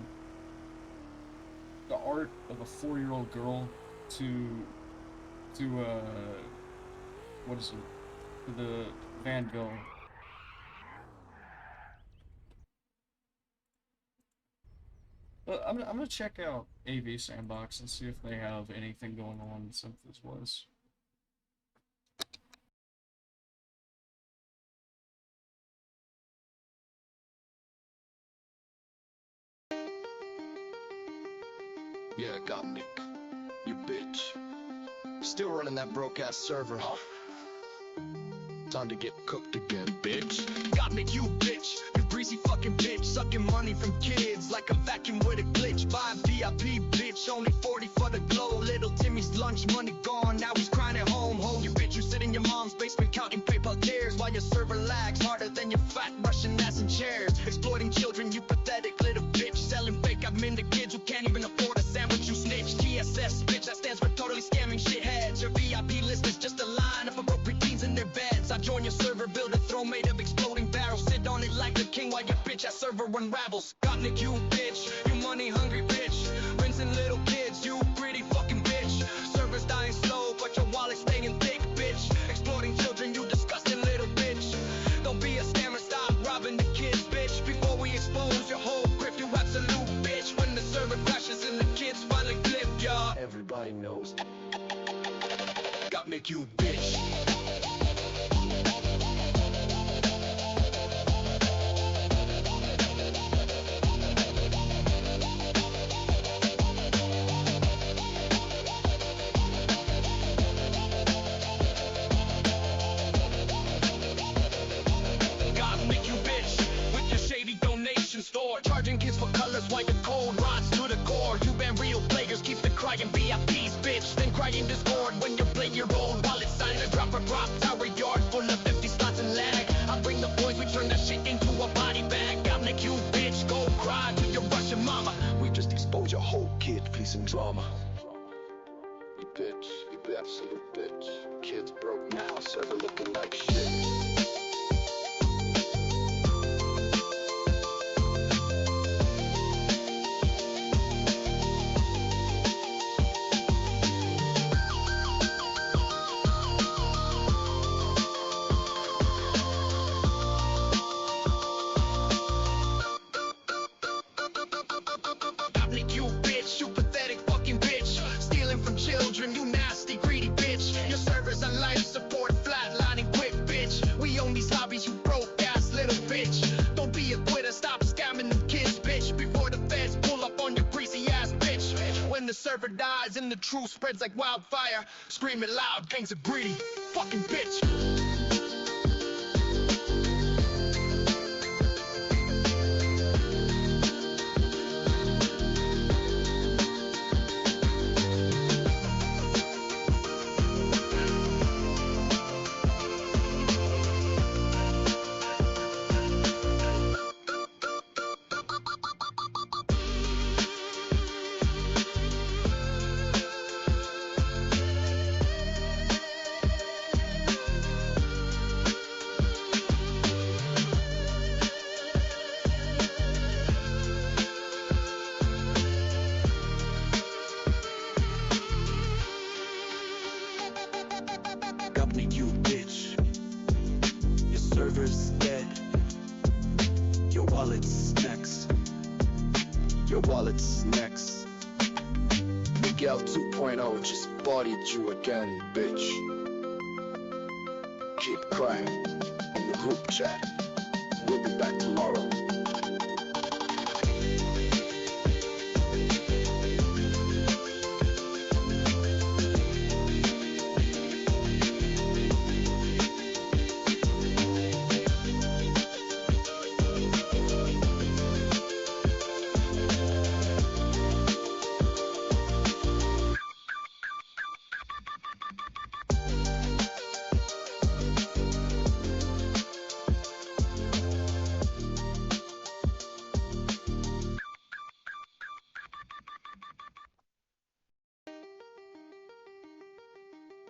the art of a 4-year-old girl to what is it? To the Van Gogh. But I'm gonna check out AV Sandbox and see if they have anything going on since this was. Yeah, got me. You bitch. Still running that broke-ass server, huh? Time to get cooked again, bitch. Got me, you bitch. You greasy fucking bitch. Sucking money from kids like a vacuum with a glitch. Buy a VIP, bitch. Only 40 for the glow. Little Timmy's lunch money gone. Now he's crying at home. Home, you bitch. You sit in your mom's basement counting PayPal tears while your server lags harder than your fat Russian ass in chairs. Exploiting children, you pathetic little bitch. Selling fake admin to kids who can't even afford a sandwich. You snitch. TSS, bitch. That stands for totally scamming shitheads. Your VIP list is just a line of broke preteens in their beds. I join your server, build a throne made of exploding barrels. Sit on it like bitch ass server unravels. Got Nick, you bitch, you money hungry bitch. Rinsing little kids, you greedy fucking bitch. Servers dying slow, but your wallet's staying thick, bitch. Exploiting children, you disgusting little bitch. Don't be a scammer, stop robbing the kids, bitch. Before we expose your whole grip, you absolute bitch. When the server crashes and the kids finally clip, y'all. Everybody knows. Got Nick, you bitch. Store charging kids for colors while your cold rods to the core. You ban real players, keep the crying VIPs, bitch. Then crying Discord when you play your own wallet sign a drop tower yard full of 50 slots and lag. I bring the boys, we turn that shit into a body bag. I'm like you, bitch, go cry to your Russian mama. We just expose your whole kid piece and drama. You bitch, you absolute bitch. Kids broke now, server looking like shit. You nasty, greedy bitch. Your servers on life support flatlining quick, bitch. We own these hobbies, you broke ass little bitch. Don't be a quitter, stop scamming them kids, bitch. Before the feds pull up on your greasy ass bitch. When the server dies and the truth spreads like wildfire, screaming loud, gangs of greedy fucking bitch. You bitch, your server's dead. Your wallet's next. Your wallet's next. Miguel 2.0 just bodied you again, bitch. Keep crying in the group chat. We'll be back tomorrow.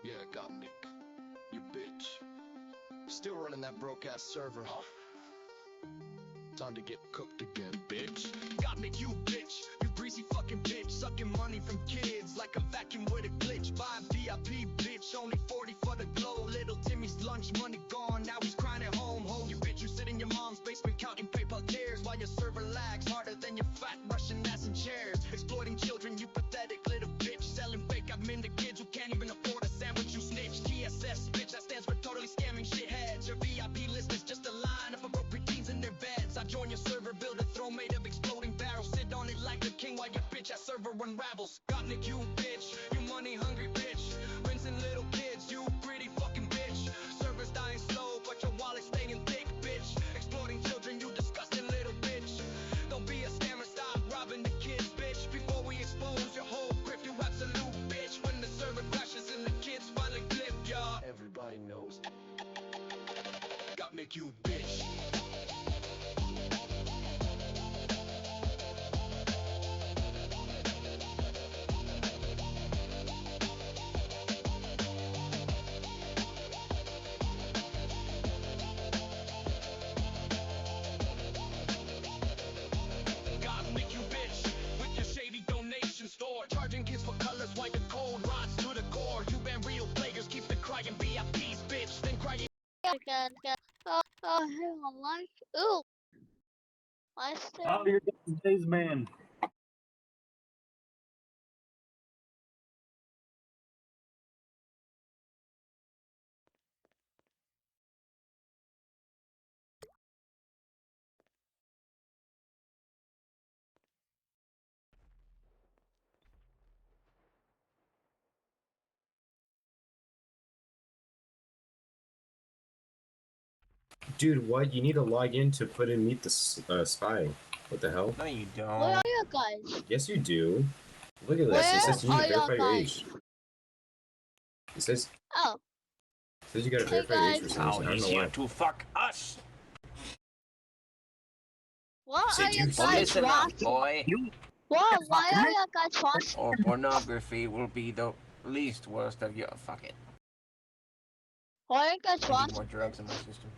Yeah, got Nick. You bitch. Still running that broke-ass server. Time to get cooked again, bitch. Got Nick, you bitch. You greasy fucking bitch. Sucking money from kids like a vacuum with a glitch. Buy VIP, bitch. Only 40 for the glow. Little Timmy's lunch money gone. Now he's crying at home. Home, you bitch. You sit in your mom's basement counting PayPal tears while your server lags harder than your fat Russian ass in chairs. Exploiting children, you pathetic little bitch. Selling fake admin to kids who can't even afford a sandwich, you snitch. TSS, bitch, that stands for totally scamming shitheads. Your VIP list is just a line of broke preteens in their beds. I join your server, build a throne made of exploding barrels. Sit on it like a king while your bitch ass server unravels. Got Nick, you bitch, you money hungry bitch. Rinsing little kids, you greedy fucking bitch. Servers dying slow, but your wallet's staying thick, bitch. Exploiting children, you disgusting little bitch. Don't be a scammer, stop robbing the kids, bitch. Before we expose your whole grip, you absolute bitch. When the server crashes and the kids finally clip, y'all. Everybody knows. Got Nick, you bitch. again. Hang on, like, ooh, I still. Oh, your days, man. Dude, what? You need to log in to put in meet the spy. What the hell? No, you Where don't. are you guys? Yes, you do. Look at this. It says you need to verify your age. It says Oh, you gotta Hey, verify your age for guys. some Now reason. I don't he's know here why. to fuck us. what Say, are you dude, Well, guys listen up, watching? boy. What? Why are you guys watching? Or pornography will be the least worst of your. Fuck it. Why are you guys I need watching? more drugs in my system.